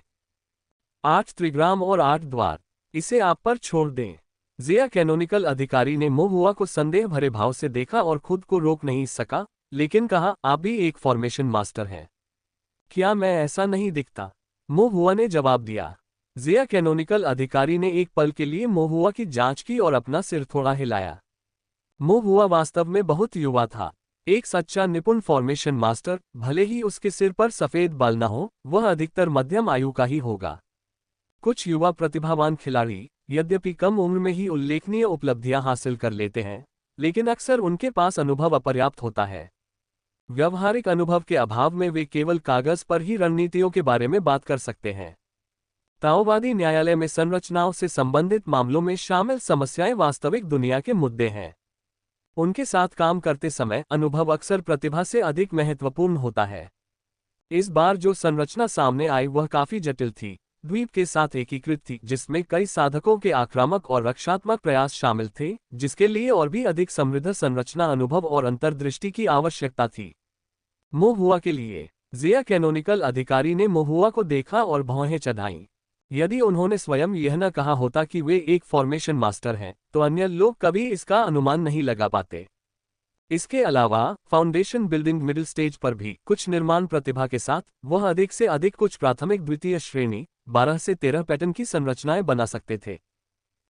8 त्रिग्राम और 8 द्वार, इसे आप पर छोड़ दें। जिया कैनोनिकल अधिकारी ने मोहुआ को संदेह भरे भाव से देखा और खुद को रोक नहीं सका, लेकिन कहा, आप भी एक फॉर्मेशन मास्टर हैं। क्या मैं ऐसा नहीं दिखता? मोहुआ ने जवाब दिया। जिया कैनोनिकल अधिकारी ने एक पल के लिए मोहुआ की जांच की और अपना सिर थोड़ा हिलाया। मोहुआ वास्तव में बहुत युवा था। एक सच्चा निपुण फॉर्मेशन मास्टर, भले ही उसके सिर पर सफेद बाल न हो, वह अधिकतर मध्यम आयु का ही होगा। कुछ युवा प्रतिभावान खिलाड़ी यद्यपि कम उम्र में ही उल्लेखनीय उपलब्धियां हासिल कर लेते हैं, लेकिन अक्सर उनके पास अनुभव अपर्याप्त होता है। व्यावहारिक अनुभव के अभाव में वे केवल कागज पर ही रणनीतियों के बारे में बात कर सकते हैं। ताओवादी न्यायालय में संरचनाओं से संबंधित मामलों में शामिल समस्याएं वास्तविक दुनिया के मुद्दे हैं। उनके साथ काम करते समय अनुभव अक्सर प्रतिभा से अधिक महत्वपूर्ण होता है। इस बार जो संरचना सामने आई वह काफी जटिल थी, द्वीप के साथ एकीकृत थी, जिसमें कई साधकों के आक्रामक और रक्षात्मक प्रयास शामिल थे, जिसके लिए और भी अधिक समृद्ध संरचना अनुभव और अंतर्दृष्टि की आवश्यकता थी। मोहुआ के लिए जिया कैनोनिकल अधिकारी ने मोहुआ को देखा और भौहें चढ़ाईं। यदि उन्होंने स्वयं यह न कहा होता कि वे एक फॉर्मेशन मास्टर हैं, तो अन्य लोग कभी इसका अनुमान नहीं लगा पाते। इसके अलावा फाउंडेशन बिल्डिंग मिडिल स्टेज पर भी कुछ निर्माण प्रतिभा के साथ वह अधिक से अधिक कुछ प्राथमिक द्वितीय श्रेणी 12 से 13 पैटर्न की संरचनाएं बना सकते थे।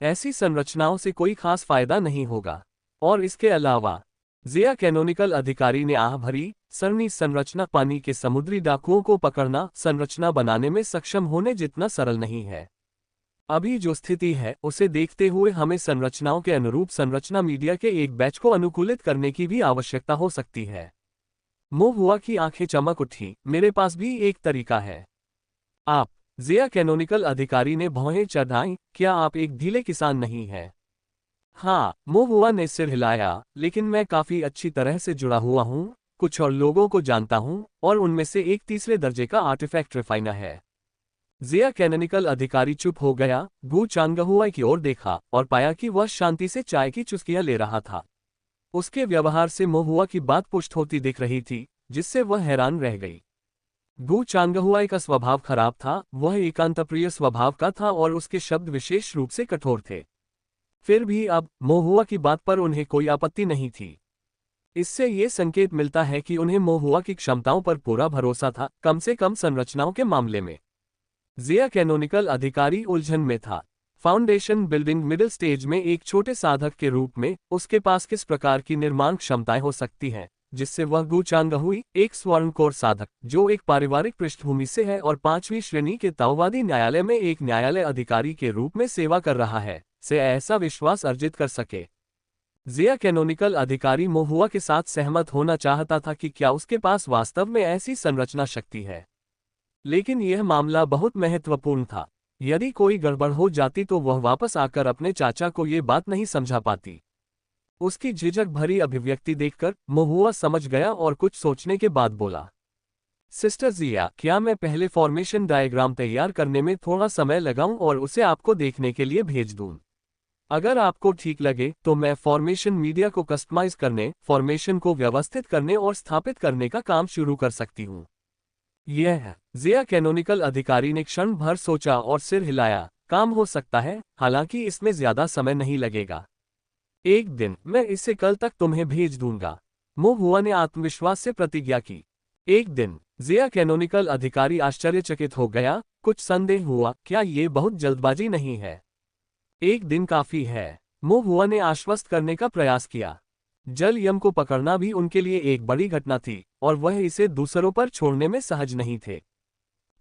ऐसी संरचनाओं से कोई खास फायदा नहीं होगा। और इसके अलावा जिया कैनोनिकल अधिकारी ने आह भरी सरणी संरचना पानी के समुद्री डाकुओं को पकड़ना संरचना बनाने में सक्षम होने जितना सरल नहीं है। अभी जो स्थिति है उसे देखते हुए हमें संरचनाओं के अनुरूप संरचना मीडिया के एक बैच को अनुकूलित करने की भी आवश्यकता हो सकती है। मोहुआ की आंखें चमक उठी। मेरे पास भी एक तरीका है। आप? जिया कैनोनिकल अधिकारी ने भौहें चढ़ाईं। क्या आप एक ढीले किसान नहीं हैं? हाँ, मोहुआ ने सिर हिलाया, लेकिन मैं काफी अच्छी तरह से जुड़ा हुआ हूँ, कुछ और लोगों को जानता हूँ, और उनमें से एक तीसरे दर्जे का आर्टिफैक्ट रिफाइनर है। जिया कैनोनिकल अधिकारी चुप हो गया, गू चांगहुआ की ओर देखा और पाया कि वह शांति से चाय की चुस्कियां ले रहा था। उसके व्यवहार से मोहुआ की बात पुष्ट होती दिख रही थी, जिससे वह हैरान रह गई। गू चांगहुआ का स्वभाव खराब था, वह एकांतप्रिय स्वभाव का था और उसके शब्द विशेष रूप से कठोर थे। फिर भी अब मोहुआ की बात पर उन्हें कोई आपत्ति नहीं थी। इससे ये संकेत मिलता है कि उन्हें मोहुआ की क्षमताओं पर पूरा भरोसा था, कम से कम संरचनाओं के मामले में। जिया कैनोनिकल अधिकारी उलझन में था। फाउंडेशन बिल्डिंग मिडिल स्टेज में एक छोटे साधक के रूप में उसके पास किस प्रकार की निर्माण क्षमताएं हो सकती हैं, जिससे वह गू चांगहुई, एक स्वर्णकोर साधक जो एक पारिवारिक पृष्ठभूमि से है और 5वीं श्रेणी के ताओवादी न्यायालय में एक न्यायालय अधिकारी के रूप में सेवा कर रहा है, से ऐसा विश्वास अर्जित कर सके। जिया कैनोनिकल अधिकारी मोहुआ के साथ सहमत होना चाहता था कि क्या उसके पास वास्तव में ऐसी संरचना शक्ति है। लेकिन यह मामला बहुत महत्वपूर्ण था। यदि कोई गड़बड़ हो जाती तो वह वापस आकर अपने चाचा को ये बात नहीं समझा पाती। उसकी झिझक भरी अभिव्यक्ति देखकर मोहुआ समझ गया और कुछ सोचने के बाद बोला, सिस्टर जिया, क्या मैं पहले फॉर्मेशन डायग्राम तैयार करने में थोड़ा समय लगाऊं और उसे आपको देखने के लिए भेज दूं? अगर आपको ठीक लगे तो मैं फॉर्मेशन मीडिया को कस्टमाइज करने, फॉर्मेशन को व्यवस्थित करने और स्थापित करने का काम शुरू कर सकती हूँ। यह है। जिया कैनोनिकल अधिकारी ने क्षण भर सोचा और सिर हिलाया। काम हो सकता है, हालांकि इसमें ज्यादा समय नहीं लगेगा। एक दिन मैं इसे कल तक तुम्हें भेज दूंगा, मोहुआ ने आत्मविश्वास से प्रतिज्ञा की। एक दिन। जिया कैनोनिकल अधिकारी आश्चर्यचकित हो गया। कुछ संदेह हुआ, क्या ये बहुत जल्दबाजी नहीं है? एक दिन काफी है, मोहुआ ने आश्वस्त करने का प्रयास किया। जल यम को पकड़ना भी उनके लिए एक बड़ी घटना थी और वह इसे दूसरों पर छोड़ने में सहज नहीं थे।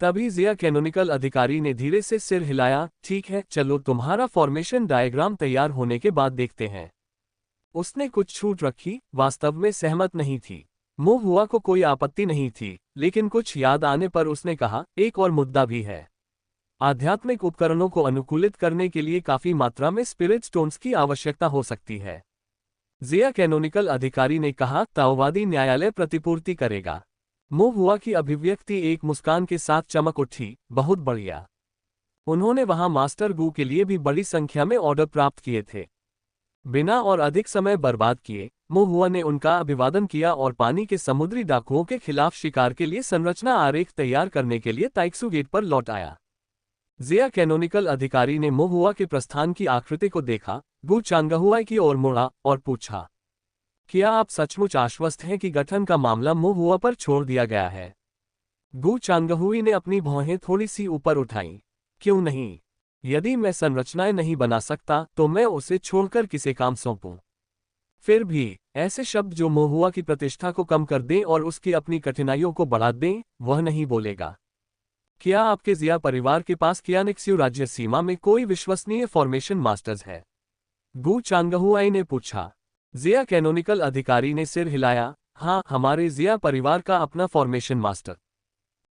तभी जिया कैनोनिकल अधिकारी ने धीरे से सिर हिलाया। ठीक है, चलो तुम्हारा फॉर्मेशन डायग्राम तैयार होने के बाद देखते हैं। उसने कुछ छूट रखी, वास्तव में सहमत नहीं थी। मोहुआ को कोई आपत्ति नहीं थी, लेकिन कुछ याद आने पर उसने कहा, एक और मुद्दा भी है। आध्यात्मिक उपकरणों को अनुकूलित करने के लिए काफी मात्रा में स्पिरिट स्टोन्स की आवश्यकता हो सकती है। जिया कैनोनिकल अधिकारी ने कहा, ताओवादी न्यायालय प्रतिपूर्ति करेगा। मोहुआ की अभिव्यक्ति एक मुस्कान के साथ चमक उठी। बहुत बढ़िया। उन्होंने वहां मास्टर गू के लिए भी बड़ी संख्या में ऑर्डर प्राप्त किए थे। बिना और अधिक समय बर्बाद किए मोहुआ ने उनका अभिवादन किया और पानी के समुद्री डाकुओं के खिलाफ शिकार के लिए संरचना आरेख तैयार करने के लिए ताइक्सू गेट पर लौट आया। जिया कैनोनिकल अधिकारी ने मोहुआ के प्रस्थान की आकृति को देखा, गू चांगहुआ की ओर मुड़ा और पूछा, क्या आप सचमुच आश्वस्त हैं कि गठन का मामला मोहुआ पर छोड़ दिया गया है? गू चांगहुई ने अपनी भौहें थोड़ी सी ऊपर उठाईं। क्यों नहीं? यदि मैं संरचनाएं नहीं बना सकता तो मैं उसे छोड़कर किसे काम सौंपूं? फिर भी ऐसे शब्द जो मोहुआ की प्रतिष्ठा को कम कर दें और उसकी अपनी कठिनाइयों को बढ़ा दें, वह नहीं बोलेगा। क्या आपके जिया परिवार के पास कियानिक्स्यू राज्य सीमा में कोई विश्वसनीय फॉर्मेशन मास्टर्स है? गू चांगहुआई ने पूछा। जिया कैनोनिकल अधिकारी ने सिर हिलाया। हाँ, हमारे जिया परिवार का अपना फॉर्मेशन मास्टर।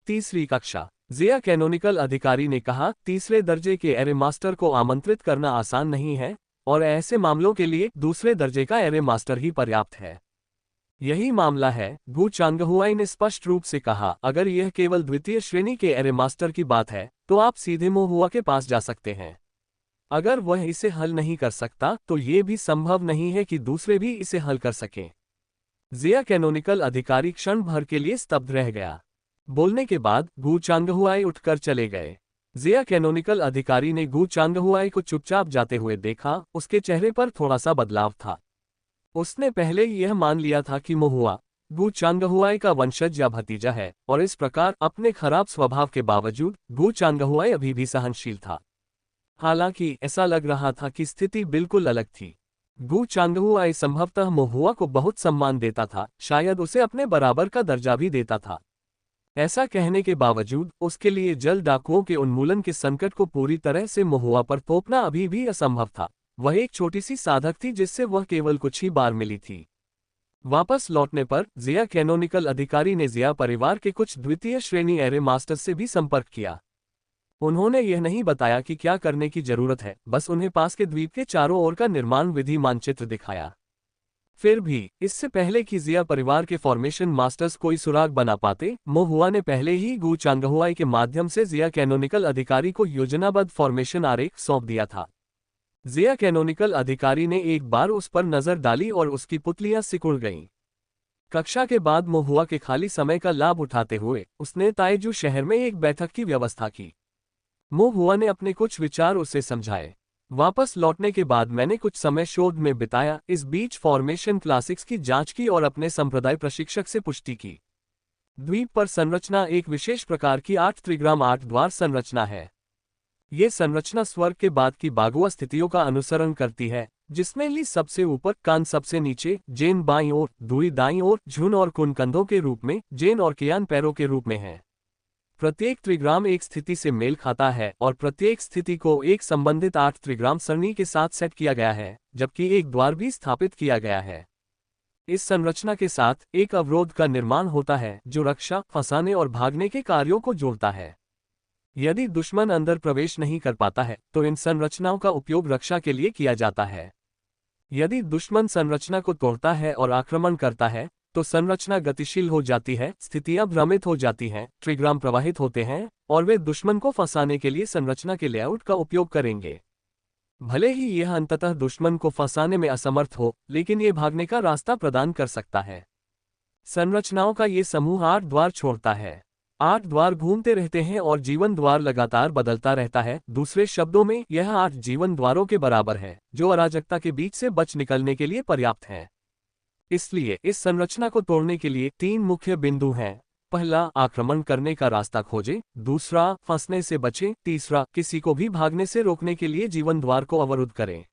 तीसरी कक्षा। जिया कैनोनिकल अधिकारी ने कहा, तीसरे दर्जे के एरे मास्टर को आमंत्रित करना आसान नहीं है और ऐसे मामलों के लिए दूसरे दर्जे का एरे मास्टर ही पर्याप्त है। यही मामला है, गू चांगहुआई ने स्पष्ट रूप से कहा। अगर यह केवल द्वितीय श्रेणी के एरे मास्टर की बात है तो आप सीधे मोहुआ के पास जा सकते हैं। अगर वह इसे हल नहीं कर सकता तो यह भी संभव नहीं है कि दूसरे भी इसे हल कर सकें। जिया कैनोनिकल अधिकारी क्षण भर के लिए स्तब्ध रह गया। बोलने के बाद गू चांगहुआई उठकर चले गए। जिया कैनोनिकल अधिकारी ने गू चांगहुआई को चुपचाप जाते हुए देखा, उसके चेहरे पर थोड़ा सा बदलाव था। उसने पहले यह मान लिया था कि मोहुआ गू चांगहुआई का वंशज या भतीजा है, और इस प्रकार अपने खराब स्वभाव के बावजूद गू चांगहुआई अभी भी सहनशील था। हालांकि ऐसा लग रहा था कि स्थिति बिल्कुल अलग थी। गू चांगहुआई संभवतः मोहुआ को बहुत सम्मान देता था, शायद उसे अपने बराबर का दर्जा भी देता था। ऐसा कहने के बावजूद उसके लिए जल डाकुओं के उन्मूलन के संकट को पूरी तरह से मोहुआ पर थोपना अभी भी असंभव था। वह एक छोटी सी साधक थी जिससे वह केवल कुछ ही बार मिली थी। वापस लौटने पर जिया कैनोनिकल अधिकारी ने जिया परिवार के कुछ द्वितीय श्रेणी एरे मास्टर्स से भी संपर्क किया। उन्होंने यह नहीं बताया कि क्या करने की जरूरत है, बस उन्हें पास के द्वीप के चारों ओर का निर्माण विधि मानचित्र दिखाया। फिर भी इससे पहले कि जिया परिवार के फॉर्मेशन मास्टर्स कोई सुराग बना पाते, मोहुआ ने पहले ही गू चांगहुआई के माध्यम से जिया कैनोनिकल अधिकारी को योजनाबद्ध फॉर्मेशन आरेख सौंप दिया था। जिया कैनोनिकल अधिकारी ने एक बार उस पर नजर डाली और उसकी पुतलियां सिकुड़ गईं। कक्षा के बाद मोहुआ के खाली समय का लाभ उठाते हुए उसने ताइजू शहर में एक बैठक की व्यवस्था की। मोहुआ ने अपने कुछ विचार उसे समझाए। वापस लौटने के बाद मैंने कुछ समय शोध में बिताया, इस बीच फॉर्मेशन क्लासिक्स की जांच की और अपने संप्रदाय प्रशिक्षक से पुष्टि की। द्वीप पर संरचना एक विशेष प्रकार की 8 त्रिग्राम 8 द्वार संरचना है। ये संरचना स्वर्ग के बाद की बागुआ स्थितियों का अनुसरण करती है, जिसमें ली सबसे ऊपर, कान सबसे नीचे, जेन बाईं ओर, दुई दाईं ओर, झुन और कुन कंधों के रूप में, जेन और कियान पैरों के रूप में है। प्रत्येक त्रिग्राम एक स्थिति से मेल खाता है और प्रत्येक स्थिति को एक संबंधित 8 त्रिग्राम सरणी के साथ सेट किया गया है, जबकि एक द्वार भी स्थापित किया गया है। इस संरचना के साथ एक अवरोध का निर्माण होता है जो रक्षा, फंसाने और भागने के कार्यों को जोड़ता है। यदि दुश्मन अंदर प्रवेश नहीं कर पाता है तो इन संरचनाओं का उपयोग रक्षा के लिए किया जाता है। यदि दुश्मन संरचना को तोड़ता है और आक्रमण करता है तो संरचना गतिशील हो जाती है, स्थितियां भ्रमित हो जाती हैं, त्रिग्राम प्रवाहित होते हैं और वे दुश्मन को फंसाने के लिए संरचना के लेआउट का उपयोग करेंगे। भले ही यह अंततः दुश्मन को फंसाने में असमर्थ हो, लेकिन ये भागने का रास्ता प्रदान कर सकता है। संरचनाओं का ये समूह 8 द्वार छोड़ता है। 8 द्वार घूमते रहते हैं और जीवन द्वार लगातार बदलता रहता है। दूसरे शब्दों में यह 8 जीवन द्वारों के बराबर है, जो अराजकता के बीच से बच निकलने के लिए पर्याप्त है। इसलिए इस संरचना को तोड़ने के लिए 3 मुख्य बिंदु हैं। पहला, आक्रमण करने का रास्ता खोजें। दूसरा, फंसने से बचें। तीसरा, किसी को भी भागने से रोकने के लिए जीवन द्वार को अवरुद्ध करें।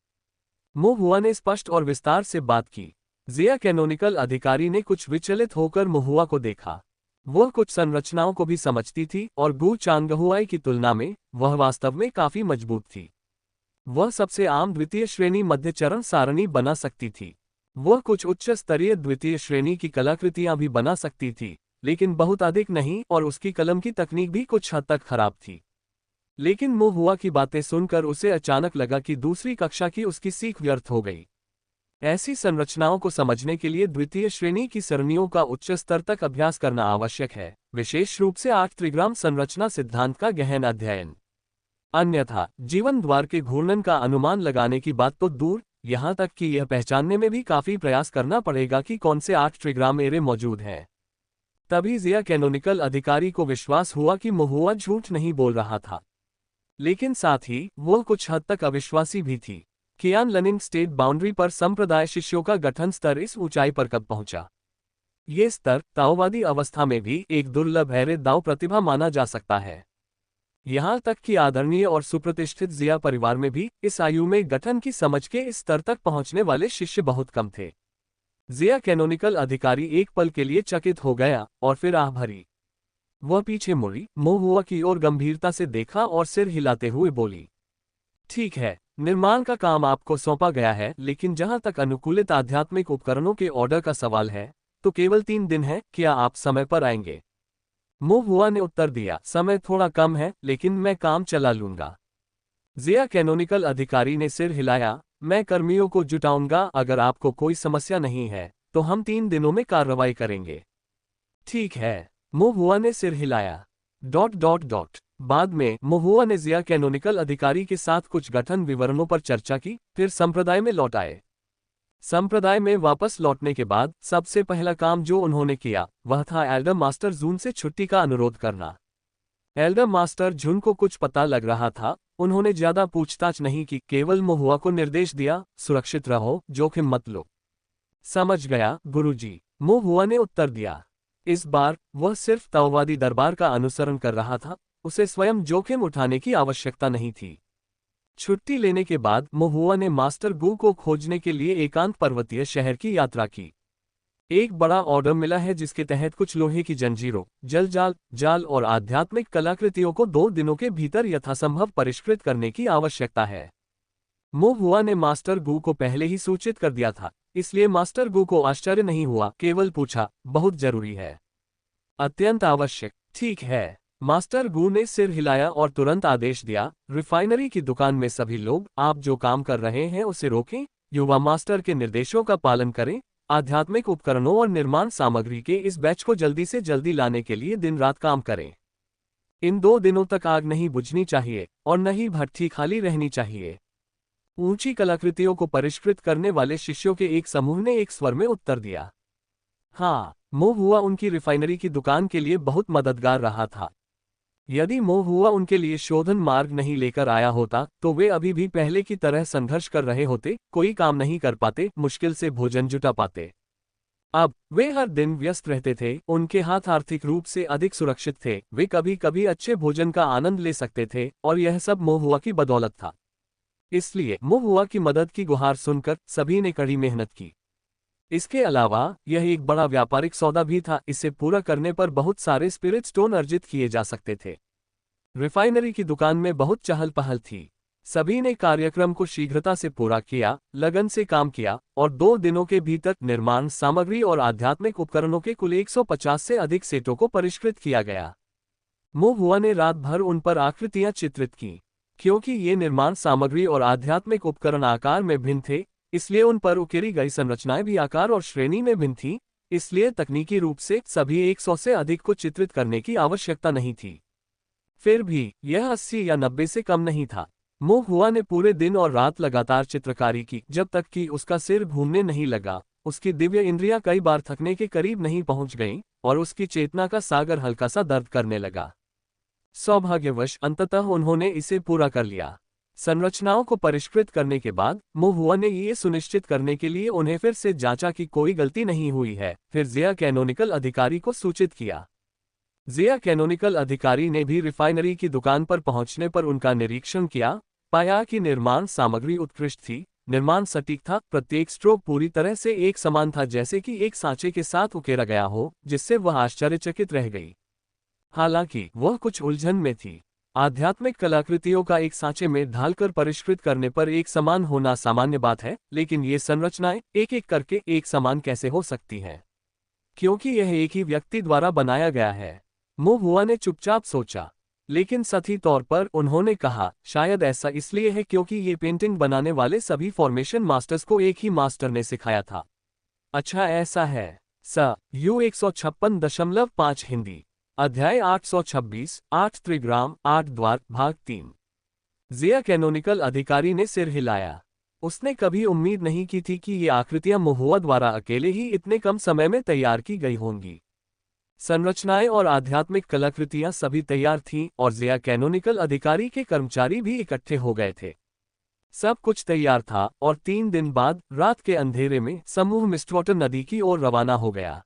मोहुआ ने स्पष्ट और विस्तार से बात की। जिया कैनोनिकल अधिकारी ने कुछ विचलित होकर मोहुआ को देखा। वह कुछ संरचनाओं को भी समझती थी और गू चांगहुआई की तुलना में वह वास्तव में काफी मजबूत थी। वह सबसे आम द्वितीय श्रेणी मध्य चरण सारणी बना सकती थी। वह कुछ उच्च स्तरीय द्वितीय श्रेणी की कलाकृतियां भी बना सकती थी, लेकिन बहुत अधिक नहीं, और उसकी कलम की तकनीक भी कुछ हद तक खराब थी। लेकिन मोहुआ की बातें सुनकर उसे अचानक लगा कि दूसरी कक्षा की उसकी सीख व्यर्थ हो गई। ऐसी संरचनाओं को समझने के लिए द्वितीय श्रेणी की सरणियों का उच्च स्तर तक अभ्यास करना आवश्यक है, विशेष रूप से 8 त्रिग्राम संरचना सिद्धांत का गहन अध्ययन। अन्यथा जीवन द्वार के घूर्णन का अनुमान लगाने की बात तो दूर, यहाँ तक कि यह पहचानने में भी काफी प्रयास करना पड़ेगा कि कौन से 8 त्रिग्राम एरे मौजूद हैं। तभी जिया कैनोनिकल अधिकारी को विश्वास हुआ कि मोहुआ झूठ नहीं बोल रहा था, लेकिन साथ ही वह कुछ हद तक अविश्वासी भी थी। कियान लनिंग स्टेट बाउंड्री पर संप्रदाय शिष्यों का गठन स्तर इस ऊंचाई पर कब पहुंचा? ये स्तर ताओवादी अवस्था में भी एक दुर्लभ एरे दाव प्रतिभा माना जा सकता है। यहाँ तक कि आदरणीय और सुप्रतिष्ठित जिया परिवार में भी इस आयु में गठन की समझ के इस स्तर तक पहुंचने वाले शिष्य बहुत कम थे। जिया कैनोनिकल अधिकारी एक पल के लिए चकित हो गया और फिर आह भरी। वह पीछे मुड़ी, मोहुआ की ओर गंभीरता से देखा और सिर हिलाते हुए बोली, ठीक है, निर्माण का काम आपको सौंपा गया है, लेकिन जहां तक अनुकूलित आध्यात्मिक उपकरणों के ऑर्डर का सवाल है तो केवल 3 दिन है। क्या आप समय पर आएंगे? मोहुआ ने उत्तर दिया, समय थोड़ा कम है, लेकिन मैं काम चला लूंगा। जिया कैनोनिकल अधिकारी ने सिर हिलाया, मैं कर्मियों को जुटाऊंगा। अगर आपको कोई समस्या नहीं है तो हम 3 दिनों में कार्रवाई करेंगे। ठीक है, मोहुआ ने सिर हिलाया। ... बाद में मोहुआ ने जिया कैनोनिकल अधिकारी के साथ कुछ गठन विवरणों पर चर्चा की, फिर संप्रदाय में लौट आए। संप्रदाय में वापस लौटने के बाद सबसे पहला काम जो उन्होंने किया वह था एल्डर मास्टर जून से छुट्टी का अनुरोध करना। एल्डर मास्टर जून को कुछ पता लग रहा था। उन्होंने ज्यादा पूछताछ नहीं की, केवल मोहुआ को निर्देश दिया, सुरक्षित रहो, जोखिम मत लो। समझ गया गुरुजी, मोहुआ ने उत्तर दिया। इस बार वह सिर्फ ताओवादी दरबार का अनुसरण कर रहा था, उसे स्वयं जोखिम उठाने की आवश्यकता नहीं थी। छुट्टी लेने के बाद मोहुआ ने मास्टर गू को खोजने के लिए एकांत पर्वतीय शहर की यात्रा की। एक बड़ा ऑर्डर मिला है जिसके तहत कुछ लोहे की जंजीरों, जलजाल, जाल और आध्यात्मिक कलाकृतियों को 2 दिनों के भीतर यथासंभव परिष्कृत करने की आवश्यकता है। मोहुआ ने मास्टर गू को पहले ही सूचित कर दिया था, इसलिए मास्टर गू को आश्चर्य नहीं हुआ, केवल पूछा, बहुत जरूरी है? अत्यंत आवश्यक। ठीक है। मास्टर गू ने सिर हिलाया और तुरंत आदेश दिया, रिफाइनरी की दुकान में सभी लोग, आप जो काम कर रहे हैं उसे रोकें, युवा मास्टर के निर्देशों का पालन करें, आध्यात्मिक उपकरणों और निर्माण सामग्री के इस बैच को जल्दी से जल्दी लाने के लिए दिन रात काम करें। इन 2 दिनों तक आग नहीं बुझनी चाहिए और न ही भट्ठी खाली रहनी चाहिए। ऊंची कलाकृतियों को परिष्कृत करने वाले शिष्यों के एक समूह ने एक स्वर में उत्तर दिया। हाँ, मोहुआ उनकी रिफाइनरी की दुकान के लिए बहुत मददगार रहा था। यदि मोहुआ उनके लिए शोधन मार्ग नहीं लेकर आया होता तो वे अभी भी पहले की तरह संघर्ष कर रहे होते, कोई काम नहीं कर पाते, मुश्किल से भोजन जुटा पाते। अब वे हर दिन व्यस्त रहते थे, उनके हाथ आर्थिक रूप से अधिक सुरक्षित थे, वे कभी कभी अच्छे भोजन का आनंद ले सकते थे और यह सब मोहुआ की बदौलत था। इसलिए मोहुआ की मदद की गुहार सुनकर सभी ने कड़ी मेहनत की। इसके अलावा यह एक बड़ा व्यापारिक सौदा भी था, इसे पूरा करने पर बहुत सारे स्पिरिट स्टोन अर्जित किए जा सकते थे। रिफाइनरी की दुकान में बहुत चहल पहल थी। सभी ने कार्यक्रम को शीघ्रता से पूरा किया, लगन से काम किया और 2 दिनों के भीतर निर्माण सामग्री और आध्यात्मिक उपकरणों के कुल 150 से अधिक सेटों को परिष्कृत किया गया। मोहुआ ने रात भर उन पर आकृतियां चित्रित की। क्योंकि ये निर्माण सामग्री और आध्यात्मिक उपकरण आकार में भिन्न थे, इसलिए उन पर उकेरी गई संरचनाएं भी आकार और श्रेणी में भिन्न थीं, इसलिए तकनीकी रूप से सभी 100 से अधिक को चित्रित करने की आवश्यकता नहीं थी। फिर भी यह 80 या 90 से कम नहीं था। मोहुआ ने पूरे दिन और रात लगातार चित्रकारी की, जब तक कि उसका सिर घूमने नहीं लगा, उसकी दिव्य इंद्रियां कई बार थकने के करीब नहीं पहुंच गईं और उसकी चेतना का सागर हल्का सा दर्द करने लगा। सौभाग्यवश अंततः उन्होंने इसे पूरा कर लिया। संरचनाओं को परिष्कृत करने के बाद मोहुआ ने ये सुनिश्चित करने के लिए उन्हें फिर से जांचा कि कोई गलती नहीं हुई है, फिर जिया कैनोनिकल अधिकारी को सूचित किया। जिया कैनोनिकल अधिकारी ने भी रिफाइनरी की दुकान पर पहुंचने पर उनका निरीक्षण किया, पाया कि निर्माण सामग्री उत्कृष्ट थी, निर्माण सटीक था, प्रत्येक स्ट्रोक पूरी तरह से एक समान था, जैसे कि एक सांचे के साथ उकेरा गया हो, जिससे वह आश्चर्यचकित रह गई। हालांकि वह कुछ उलझन में थी। आध्यात्मिक कलाकृतियों का एक सांचे में ढालकर परिष्कृत करने पर एक समान होना सामान्य बात है, लेकिन ये संरचनाएं एक एक करके एक समान कैसे हो सकती हैं? क्योंकि यह एक ही व्यक्ति द्वारा बनाया गया है। मोहुआ ने चुपचाप सोचा, लेकिन सही तौर पर उन्होंने कहा, शायद ऐसा इसलिए है क्योंकि ये पेंटिंग बनाने वाले सभी फॉर्मेशन मास्टर्स को एक ही मास्टर ने सिखाया था। अच्छा ऐसा है। यू 156.5 हिंदी अध्याय 826 8 त्रिग्राम 8 द्वार भाग 3। जिया कैनोनिकल अधिकारी ने सिर हिलाया। उसने कभी उम्मीद नहीं की थी कि ये आकृतियां मोहुआ द्वारा अकेले ही इतने कम समय में तैयार की गई होंगी। संरचनाएं और आध्यात्मिक कलाकृतियां सभी तैयार थीं और जिया कैनोनिकल अधिकारी के कर्मचारी भी इकट्ठे हो गए थे। सब कुछ तैयार था और 3 दिन बाद रात के अंधेरे में समूह मिस्टवाटर नदी की ओर रवाना हो गया।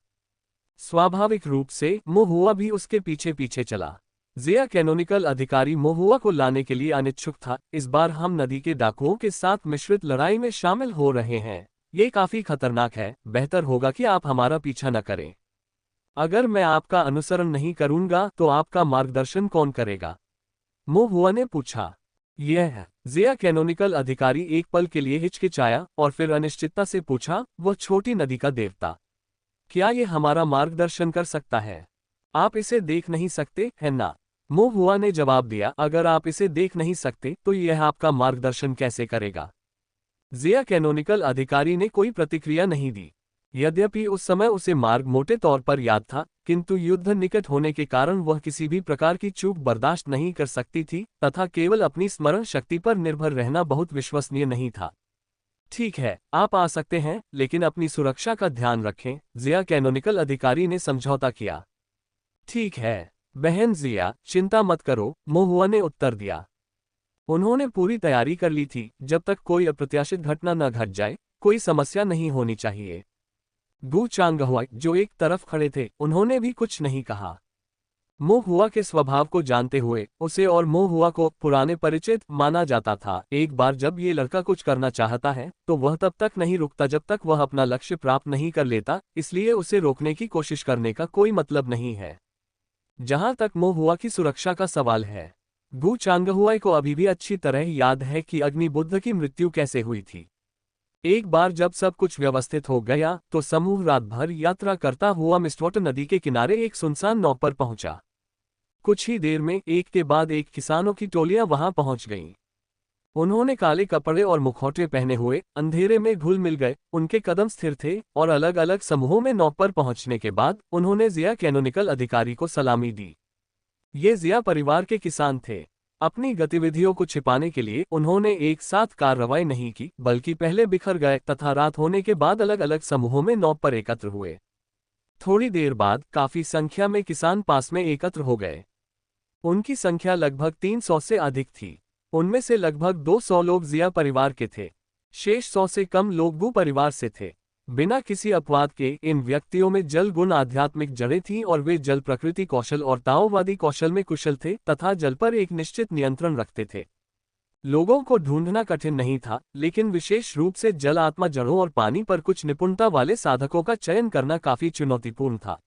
स्वाभाविक रूप से मोहुआ भी उसके पीछे पीछे चला। जिया कैनोनिकल अधिकारी मोहुआ को लाने के लिए अनिच्छुक था। इस बार हम नदी के डाकुओं के साथ मिश्रित लड़ाई में शामिल हो रहे हैं। ये काफी खतरनाक है, बेहतर होगा कि आप हमारा पीछा न करें। अगर मैं आपका अनुसरण नहीं करूंगा तो आपका मार्गदर्शन कौन करेगा? मोहुआ ने पूछा। यह जिया कैनोनिकल अधिकारी एक पल के लिए हिचकिचाया और फिर अनिश्चितता से पूछा, वह छोटी नदी का देवता, क्या ये हमारा मार्गदर्शन कर सकता है? आप इसे देख नहीं सकते, है ना? मोहुआ ने जवाब दिया, अगर आप इसे देख नहीं सकते तो यह आपका मार्गदर्शन कैसे करेगा? जिया कैनोनिकल अधिकारी ने कोई प्रतिक्रिया नहीं दी। यद्यपि उस समय उसे मार्ग मोटे तौर पर याद था, किंतु युद्ध निकट होने के कारण वह किसी भी प्रकार की चूक बर्दाश्त नहीं कर सकती थी तथा केवल अपनी स्मरण शक्ति पर निर्भर रहना बहुत विश्वसनीय नहीं था। ठीक है, आप आ सकते हैं, लेकिन अपनी सुरक्षा का ध्यान रखें, जिया कैनोनिकल अधिकारी ने समझौता किया। ठीक है बहन जिया, चिंता मत करो, मोहुआ ने उत्तर दिया। उन्होंने पूरी तैयारी कर ली थी, जब तक कोई अप्रत्याशित घटना न घट जाए, कोई समस्या नहीं होनी चाहिए। गू चांगहुआ, जो एक तरफ खड़े थे, उन्होंने भी कुछ नहीं कहा। मोहुआ के स्वभाव को जानते हुए उसे और मोहुआ को पुराने परिचित माना जाता था। एक बार जब ये लड़का कुछ करना चाहता है तो वह तब तक नहीं रुकता जब तक वह अपना लक्ष्य प्राप्त नहीं कर लेता, इसलिए उसे रोकने की कोशिश करने का कोई मतलब नहीं है। जहां तक मोहुआ की सुरक्षा का सवाल है, गू चांगहुआ को अभी भी अच्छी तरह याद है कि अग्निबुद्ध की मृत्यु कैसे हुई थी। एक बार जब सब कुछ व्यवस्थित हो गया तो समूह रात भर यात्रा करता हुआ मिस्टवाटर नदी के किनारे एक सुनसान नौक पर पहुंचा। कुछ ही देर में एक के बाद एक किसानों की टोलियां वहां पहुंच गईं। उन्होंने काले कपड़े और मुखौटे पहने हुए अंधेरे में घुल मिल गए, उनके कदम स्थिर थे और अलग अलग समूहों में नौक पर पहुंचने के बाद उन्होंने जिया कैनोनिकल अधिकारी को सलामी दी। ये जिया परिवार के किसान थे। अपनी गतिविधियों को छिपाने के लिए उन्होंने एक साथ कार्रवाई नहीं की, बल्कि पहले बिखर गए तथा रात होने के बाद अलग अलग समूहों में नौक पर एकत्र हुए। थोड़ी देर बाद काफी संख्या में किसान पास में एकत्र हो गए। उनकी संख्या लगभग 300 से अधिक थी। उनमें से लगभग 200 लोग जिया परिवार के थे। शेष 100 से कम लोग गू परिवार से थे। बिना किसी अपवाद के इन व्यक्तियों में जल गुण आध्यात्मिक जड़ें थीं और वे जल प्रकृति कौशल और ताओवादी कौशल में कुशल थे तथा जल पर एक निश्चित नियंत्रण रखते थे। लोगों को ढूंढना कठिन नहीं था, लेकिन विशेष रूप से जल आत्मा जड़ों और पानी पर कुछ निपुणता वाले साधकों का चयन करना काफी चुनौतीपूर्ण था।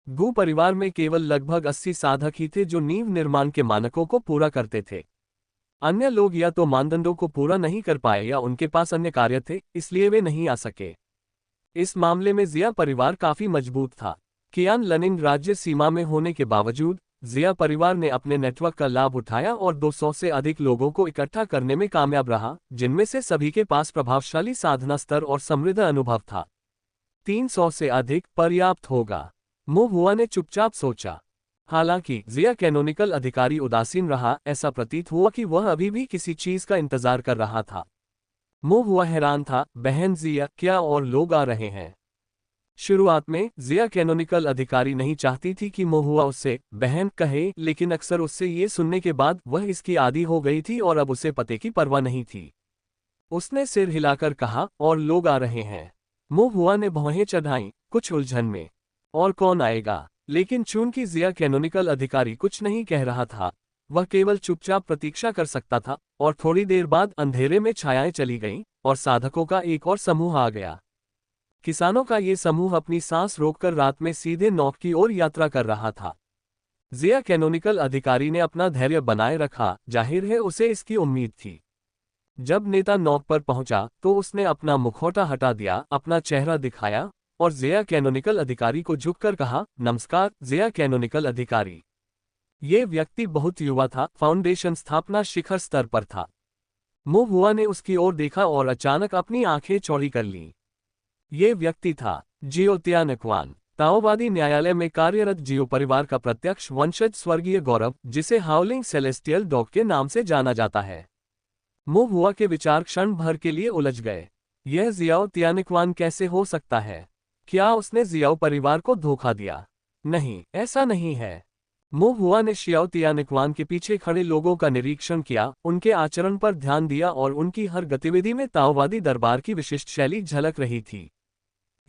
गू परिवार में केवल लगभग 80 साधक ही थे जो नींव निर्माण के मानकों को पूरा करते थे। अन्य लोग या तो मानदंडों को पूरा नहीं कर पाए या उनके पास अन्य कार्य थे, इसलिए वे नहीं आ सके। इस मामले में जिया परिवार काफी मजबूत था। कियान लनिंग राज्य सीमा में होने के बावजूद जिया परिवार ने अपने नेटवर्क का लाभ उठाया और 200 से अधिक लोगों को इकट्ठा करने में कामयाब रहा, जिनमें से सभी के पास प्रभावशाली साधना स्तर और समृद्ध अनुभव था। 300 से अधिक पर्याप्त होगा, मोहुआ ने चुपचाप सोचा। हालांकि जिया कैनोनिकल अधिकारी उदासीन रहा, ऐसा प्रतीत हुआ कि वह अभी भी किसी चीज का इंतजार कर रहा था। मोहुआ हैरान था, बहन जिया, क्या और लोग आ रहे हैं? शुरुआत में जिया कैनोनिकल अधिकारी नहीं चाहती थी कि मोहुआ उससे बहन कहे, लेकिन अक्सर उससे ये सुनने के बाद वह इसकी आदी हो गई थी और अब उसे पते की परवाह नहीं थी। उसने सिर हिलाकर कहा, और लोग आ रहे हैं। मोहुआ ने भौहें चढ़ाईं, कुछ उलझन में। और कौन आएगा? लेकिन चूंकि जिया कैनोनिकल अधिकारी कुछ नहीं कह रहा था, वह केवल चुपचाप प्रतीक्षा कर सकता था, और थोड़ी देर बाद अंधेरे में छायाएं चली गईं और साधकों का एक और समूह आ गया। किसानों का ये समूह अपनी सांस रोककर रात में सीधे नौक की ओर यात्रा कर रहा था। जिया कैनोनिकल अधिकारी ने अपना धैर्य बनाए रखा, जाहिर है उसे इसकी उम्मीद थी। जब नेता नौक पर पहुंचा तो उसने अपना मुखौटा हटा दिया, अपना चेहरा दिखाया और जिया कैनोनिकल अधिकारी को झुककर कहा, नमस्कार जिया कैनोनिकल अधिकारी। ये व्यक्ति बहुत युवा था, फाउंडेशन स्थापना शिखर स्तर पर था। मोहुआ ने उसकी ओर देखा और अचानक अपनी आंखें चौड़ी कर लीं। ये व्यक्ति था जियो तियानक्वान, ताओवादी न्यायालय में कार्यरत जियो परिवार का प्रत्यक्ष वंशज स्वर्गीय गौरव, जिसे हाउलिंग सेलेस्टियल डॉग के नाम से जाना जाता है। मोहुआ के विचार क्षण भर के लिए उलझ गए। यह जियाओ तियानक्वान कैसे हो सकता है? क्या उसने जियाओ परिवार को धोखा दिया? नहीं, ऐसा नहीं है। मोहुआ ने शियाओ तियानक्वान के पीछे खड़े लोगों का निरीक्षण किया, उनके आचरण पर ध्यान दिया और उनकी हर गतिविधि में ताओवादी दरबार की विशिष्ट शैली झलक रही थी।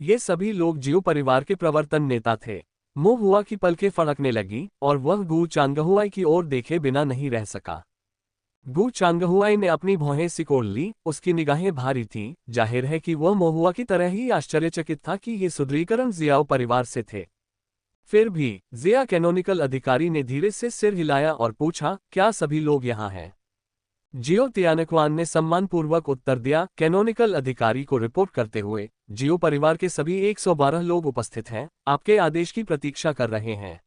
ये सभी लोग जियो परिवार के प्रवर्तन नेता थे। मोहुआ की पलकें फड़कने लगी और वह गू चांगहुआई की ओर देखे बिना नहीं रह सका। गू चांगहुआई ने अपनी भौहें सिकोड़ ली, उसकी निगाहें भारी थीं, जाहिर है कि वह मोहुआ की तरह ही आश्चर्यचकित था कि ये सुदृढ़ीकरण जियाओ परिवार से थे। फिर भी जिया कैनोनिकल अधिकारी ने धीरे से सिर हिलाया और पूछा, क्या सभी लोग यहाँ हैं? जियो तियानक्वान ने सम्मानपूर्वक उत्तर दिया, कैनोनिकल अधिकारी को रिपोर्ट करते हुए, जियो परिवार के सभी 112 लोग उपस्थित हैं, आपके आदेश की प्रतीक्षा कर रहे हैं।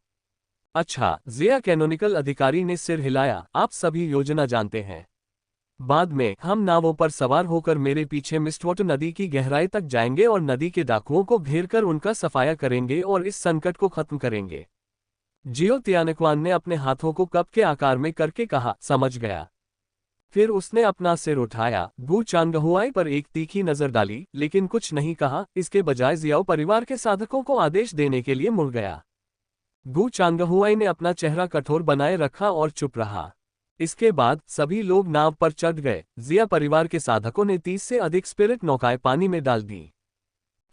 अच्छा, जिया कैनोनिकल अधिकारी ने सिर हिलाया, आप सभी योजना जानते हैं। बाद में हम नावों पर सवार होकर मेरे पीछे मिस्टवाटर नदी की गहराई तक जाएंगे और नदी के डाकुओं को घेरकर उनका सफाया करेंगे और इस संकट को खत्म करेंगे। जियो तियानक्वान ने अपने हाथों को कप के आकार में करके कहा, समझ गया। फिर उसने अपना सिर उठाया, गु चांगहुआई पर एक तीखी नजर डाली, लेकिन कुछ नहीं कहा। इसके बजाय जियाओ परिवार के साधकों को आदेश देने के लिए मुड़ गया। गु चांगहुआई ने अपना चेहरा कठोर बनाए रखा और चुप रहा। इसके बाद सभी लोग नाव पर चढ़ गए। जिया परिवार के साधकों ने 30 से अधिक स्पिरिट नौकाएं पानी में डाल दी।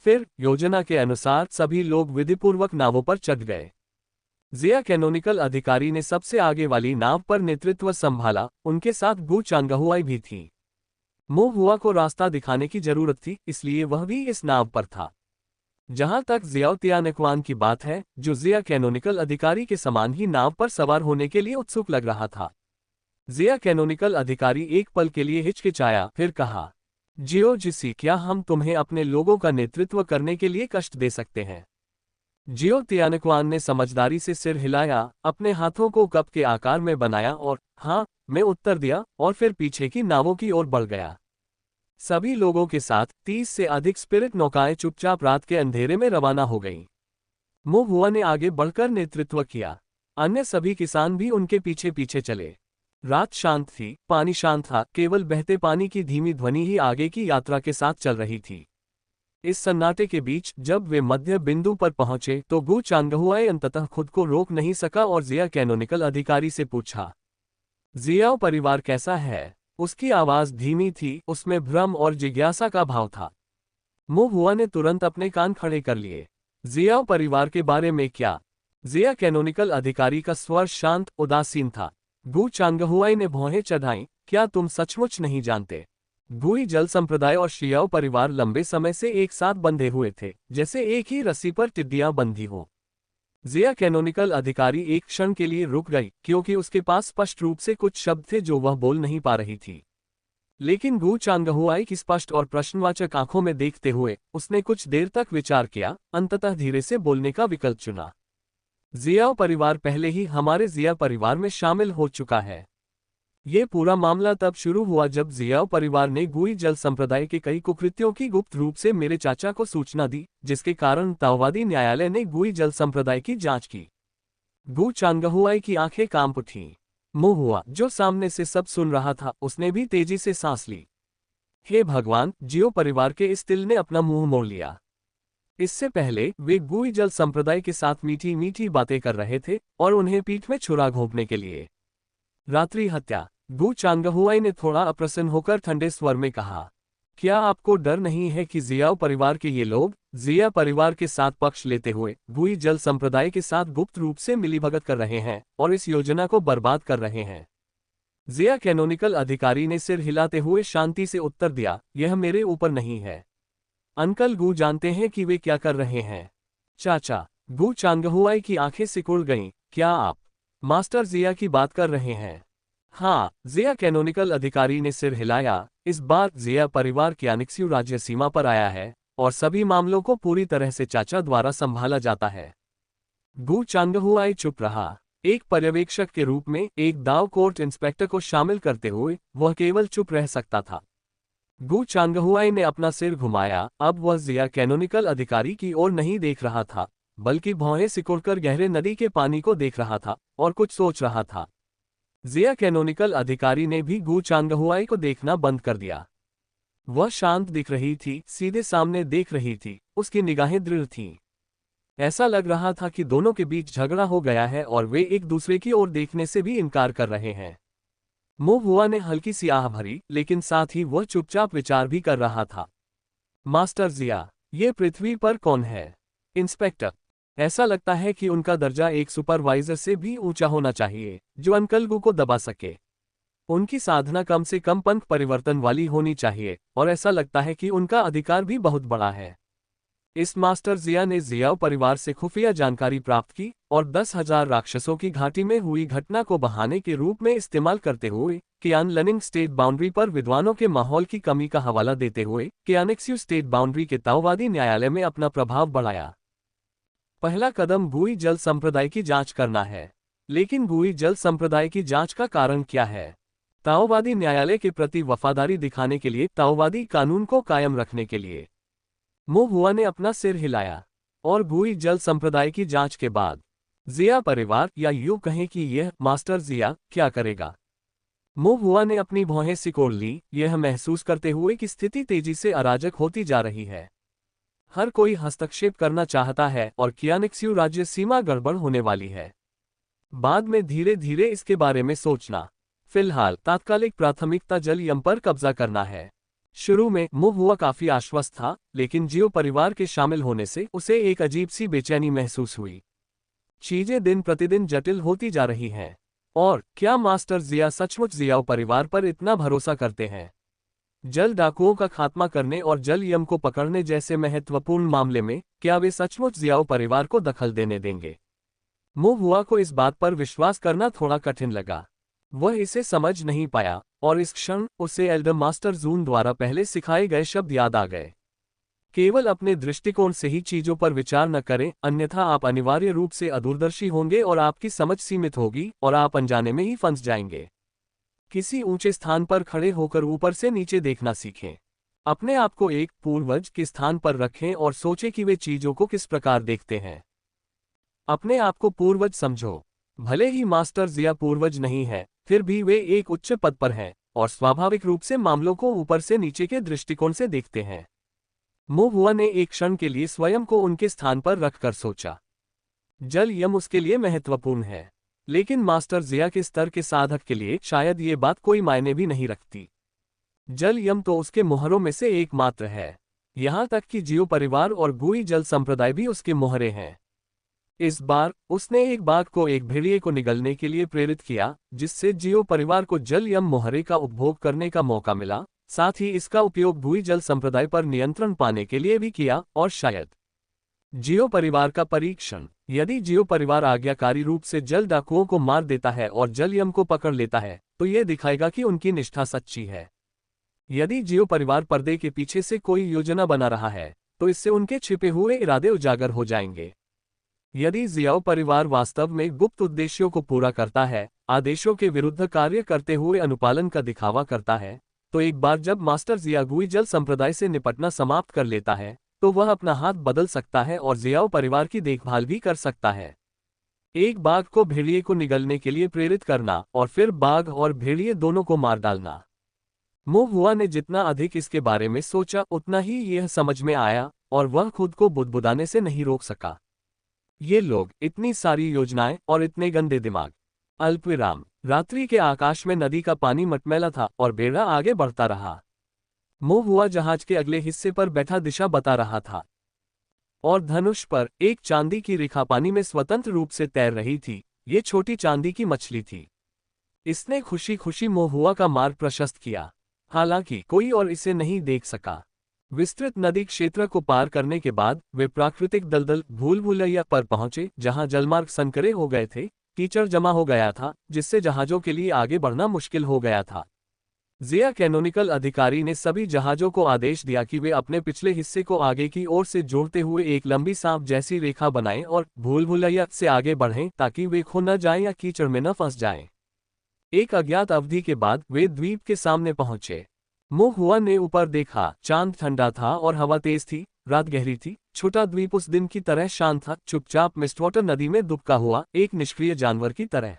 फिर योजना के अनुसार सभी लोग विधिपूर्वक नावों पर चढ़ गए। जिया कैनोनिकल अधिकारी ने सबसे आगे वाली नाव पर नेतृत्व संभाला, उनके साथ गु चांगहुआई भी थी। मो हुआ को रास्ता दिखाने की जरूरत थी, इसलिए वह भी इस नाव पर था। जहां तक जियाओ तियानक्वान की बात है, जो जिया कैनोनिकल अधिकारी के समान ही नाव पर सवार होने के लिए उत्सुक लग रहा था। जिया कैनोनिकल अधिकारी एक पल के लिए हिचकिचाया, फिर कहा, जियो जिसी, क्या हम तुम्हें अपने लोगों का नेतृत्व करने के लिए कष्ट दे सकते हैं? जियो तियानक्वान ने समझदारी से सिर हिलाया, अपने हाथों को कप के आकार में बनाया और हाँ में उत्तर दिया, और फिर पीछे की नावों की ओर बढ़ गया। सभी लोगों के साथ 30 से अधिक स्पिरिट नौकाएं चुपचाप रात के अंधेरे में रवाना हो गईं। मो हुआ ने आगे बढ़कर नेतृत्व किया। अन्य सभी किसान भी उनके पीछे पीछे चले। रात शांत थी, पानी शांत था, केवल बहते पानी की धीमी ध्वनि ही आगे की यात्रा के साथ चल रही थी। इस सन्नाटे के बीच जब वे मध्य बिंदु पर पहुंचे तो गु चांगहुआई अंततः खुद को रोक नहीं सका और जिया कैनोनिकल अधिकारी से पूछा, जियाओ परिवार कैसा है? उसकी आवाज धीमी थी, उसमें भ्रम और जिज्ञासा का भाव था। मो हुआ ने तुरंत अपने कान खड़े कर लिए। जियाओ परिवार के बारे में क्या? जिया कैनोनिकल अधिकारी का स्वर शांत उदासीन था। गु चांगहुआई ने भौहें चढ़ाईं, क्या तुम सचमुच नहीं जानते? गुई जल संप्रदाय और शियाओ परिवार लंबे समय से एक साथ बंधे हुए थे, जैसे एक ही रस्सी पर टिड्डियां बंधी हो। जिया कैनोनिकल अधिकारी एक क्षण के लिए रुक गई, क्योंकि उसके पास स्पष्ट रूप से कुछ शब्द थे जो वह बोल नहीं पा रही थी। लेकिन गु चांगहुआई की स्पष्ट और प्रश्नवाचक आंखों में देखते हुए उसने कुछ देर तक विचार किया, अंततः धीरे से बोलने का विकल्प चुना। जियाओ परिवार पहले ही हमारे जिया परिवार में शामिल हो चुका है। ये पूरा मामला तब शुरू हुआ जब जियाओ परिवार ने गुई जल संप्रदाय के कई कुकृत्यों की गुप्त रूप से मेरे चाचा को सूचना दी, जिसके कारण ताओवादी न्यायालय ने गुई जल संप्रदाय की जांच की। गु चांगहुआई की आंखें कांप उठीं। मो हुआ, जो सामने से सब सुन रहा था, उसने भी तेजी से सांस ली। हे भगवान, जियो परिवार के इस तिल ने अपना मुंह मोड़ लिया। इससे पहले वे गुई जल संप्रदाय के साथ मीठी मीठी बातें कर रहे थे और उन्हें पीठ में छुरा घोंपने के लिए। रात्रि हत्या। गु चांगहुआई ने थोड़ा अप्रसन्न होकर ठंडे स्वर में कहा, क्या आपको डर नहीं है कि जियाओ परिवार के ये लोग जिया परिवार के साथ पक्ष लेते हुए गुई जल संप्रदाय के साथ गुप्त रूप से मिलीभगत कर रहे हैं और इस योजना को बर्बाद कर रहे हैं? जिया कैनोनिकल अधिकारी ने सिर हिलाते हुए शांति से उत्तर दिया, यह मेरे ऊपर नहीं है। अंकल गु जानते हैं कि वे क्या कर रहे हैं। चाचा। गु चांगहुआई की आंखें सिकुड़ गईं, क्या आप मास्टर जिया की बात कर रहे हैं? हाँ, जिया कैनोनिकल अधिकारी ने सिर हिलाया। इस बार जिया परिवार क्यानिक्स्यू राज्य सीमा पर आया है और सभी मामलों को पूरी तरह से चाचा द्वारा संभाला जाता है। गु चांगहुआई चुप रहा। एक पर्यवेक्षक के रूप में एक दाव कोर्ट इंस्पेक्टर को शामिल करते हुए वह केवल चुप रह सकता था। गु चांगहुआई ने अपना सिर घुमाया, अब वह जिया कैनोनिकल अधिकारी की ओर नहीं देख रहा था, बल्कि भौहें सिकुड़कर गहरे नदी के पानी को देख रहा था और कुछ सोच रहा था। जिया कैनोनिकल अधिकारी ने भी गु चांगहुआई को देखना बंद कर दिया। वह शांत दिख रही थी, सीधे सामने देख रही थी, उसकी निगाहें दृढ़ थीं। ऐसा लग रहा था कि दोनों के बीच झगड़ा हो गया है और वे एक दूसरे की ओर देखने से भी इनकार कर रहे हैं। मो हुआ ने हल्की सी आह भरी, लेकिन साथ ही वह चुपचाप विचार भी कर रहा था। मास्टर जिया, ये पृथ्वी पर कौन है? इंस्पेक्टर। ऐसा लगता है कि उनका दर्जा एक सुपरवाइजर से भी ऊंचा होना चाहिए, जो अंकल गु को दबा सके। उनकी साधना कम से कम पंथ परिवर्तन वाली होनी चाहिए और ऐसा लगता है कि उनका अधिकार भी बहुत बड़ा है। इस मास्टर जिया ने जियाओ परिवार से खुफिया जानकारी प्राप्त की और 10,000 राक्षसों की घाटी में हुई घटना को बहाने के रूप में इस्तेमाल करते हुए कियानलनिंग स्टेट बाउंड्री पर विद्वानों के माहौल की कमी का हवाला देते हुए क्यानिक्स्यू स्टेट बाउंड्री के ताओवादी न्यायालय में अपना प्रभाव बढ़ाया। पहला कदम गुई जल संप्रदाय की जांच करना है। लेकिन गुई जल संप्रदाय की जांच का कारण क्या है? ताओवादी न्यायालय के प्रति वफादारी दिखाने के लिए, ताओवादी कानून को कायम रखने के लिए। मो हुआ ने अपना सिर हिलाया। और गुई जल संप्रदाय की जांच के बाद जिया परिवार, या यूं कहें कि यह मास्टर जिया, क्या करेगा? मोहुआ ने अपनी भौहें सिकोड़ ली, यह महसूस करते हुए कि स्थिति तेजी से अराजक होती जा रही है। हर कोई हस्तक्षेप करना चाहता है और कियानिक्स्यू राज्य सीमा गड़बड़ होने वाली है। बाद में धीरे धीरे इसके बारे में सोचना। फिलहाल तात्कालिक प्राथमिकता जल यम पर कब्जा करना है। शुरू में मोहुआ काफी आश्वस्त था, लेकिन जियो परिवार के शामिल होने से उसे एक अजीब सी बेचैनी महसूस हुई। चीजें दिन प्रतिदिन जटिल होती जा रही हैं। और क्या मास्टर जिया सचमुच जियाओ परिवार पर इतना भरोसा करते हैं? जल डाकुओं का खात्मा करने और जल यम को पकड़ने जैसे महत्वपूर्ण मामले में क्या वे सचमुच जियाओ परिवार को दखल देने देंगे? मोहुआ को इस बात पर विश्वास करना थोड़ा कठिन लगा। वह इसे समझ नहीं पाया, और इस क्षण उसे एल्डर मास्टर जून द्वारा पहले सिखाए गए शब्द याद आ गए। केवल अपने दृष्टिकोण से ही चीजों पर विचार न करें, अन्यथा आप अनिवार्य रूप से अदूरदर्शी होंगे और आपकी समझ सीमित होगी और आप अनजाने में ही फंस जाएंगे। किसी ऊंचे स्थान पर खड़े होकर ऊपर से नीचे देखना सीखें। अपने आप को एक पूर्वज के स्थान पर रखें और सोचें कि वे चीजों को किस प्रकार देखते हैं। अपने आप को पूर्वज समझो। भले ही मास्टर जिया पूर्वज नहीं है, फिर भी वे एक उच्च पद पर हैं और स्वाभाविक रूप से मामलों को ऊपर से नीचे के दृष्टिकोण से देखते हैं। मोहुआ ने एक क्षण के लिए स्वयं को उनके स्थान पर रखकर सोचा। जल यम उसके लिए महत्वपूर्ण है, लेकिन मास्टर जिया के स्तर के साधक के लिए शायद ये बात कोई मायने भी नहीं रखती। जल यम तो उसके मोहरों में से एक मात्र है। यहां तक कि जियो परिवार और गुई जल संप्रदाय भी उसके मोहरे हैं। इस बार उसने एक बाघ को एक भेड़िए को निगलने के लिए प्रेरित किया, जिससे जियो परिवार को जल यम मोहरे का उपभोग करने का मौका मिला। साथ ही इसका उपयोग गुई जल संप्रदाय पर नियंत्रण पाने के लिए भी किया, और शायद जियो परिवार का परीक्षण। यदि जियो परिवार आज्ञाकारी रूप से जल डाकुओं को मार देता है और जल यम को पकड़ लेता है, तो यह दिखाएगा कि उनकी निष्ठा सच्ची है। यदि जियो परिवार पर्दे के पीछे से कोई योजना बना रहा है, तो इससे उनके छिपे हुए इरादे उजागर हो जाएंगे। यदि जियाओ परिवार वास्तव में गुप्त उद्देश्यों को पूरा करता है, आदेशों के विरुद्ध कार्य करते हुए अनुपालन का दिखावा करता है, तो एक बार जब मास्टर जिया गुई जल संप्रदाय से निपटना समाप्त कर लेता है, तो वह अपना हाथ बदल सकता है और जियाओ परिवार की देखभाल भी कर सकता है। एक बाघ को भेड़िए को निगलने के लिए प्रेरित करना और फिर बाघ और भेड़िए दोनों को मार डालना। मोहुआ ने जितना अधिक इसके बारे में सोचा, उतना ही यह समझ में आया, और वह खुद को बुदबुदाने से नहीं रोक सका। ये लोग, इतनी सारी योजनाएं और इतने गंदे दिमाग। अल्पविराम। रात्रि के आकाश में नदी का पानी मटमैला था और बेड़ा आगे बढ़ता रहा। मोहुआ जहाज के अगले हिस्से पर बैठा दिशा बता रहा था, और धनुष पर एक चांदी की रेखा पानी में स्वतंत्र रूप से तैर रही थी। ये छोटी चांदी की मछली थी। इसने खुशी खुशी मोहुआ का मार्ग प्रशस्त किया, हालांकि कोई और इसे नहीं देख सका। विस्तृत नदी क्षेत्र को पार करने के बाद वे प्राकृतिक दलदल भूल-भुलैया पर पहुंचे, जहां जलमार्ग संकरे हो गए थे। कीचड़ जमा हो गया था, जिससे जहाजों के लिए आगे बढ़ना मुश्किल हो गया था। जिया कैनोनिकल अधिकारी ने सभी जहाजों को आदेश दिया कि वे अपने पिछले हिस्से को आगे की ओर से जोड़ते हुए एक लंबी सांप जैसी रेखा बनाएं और भूल-भुलैया से आगे बढ़ें, ताकि वे खो न जाएं या कीचड़ में न फंस जाएं। एक अज्ञात अवधि के बाद वे द्वीप के सामने पहुंचे। मोहुआ ने ऊपर देखा। चांद ठंडा था और हवा तेज थी। रात गहरी थी। छोटा द्वीप उस दिन की तरह शांत था, चुपचाप मिस्टवाटर नदी में दुबका हुआ एक निष्क्रिय जानवर की तरह।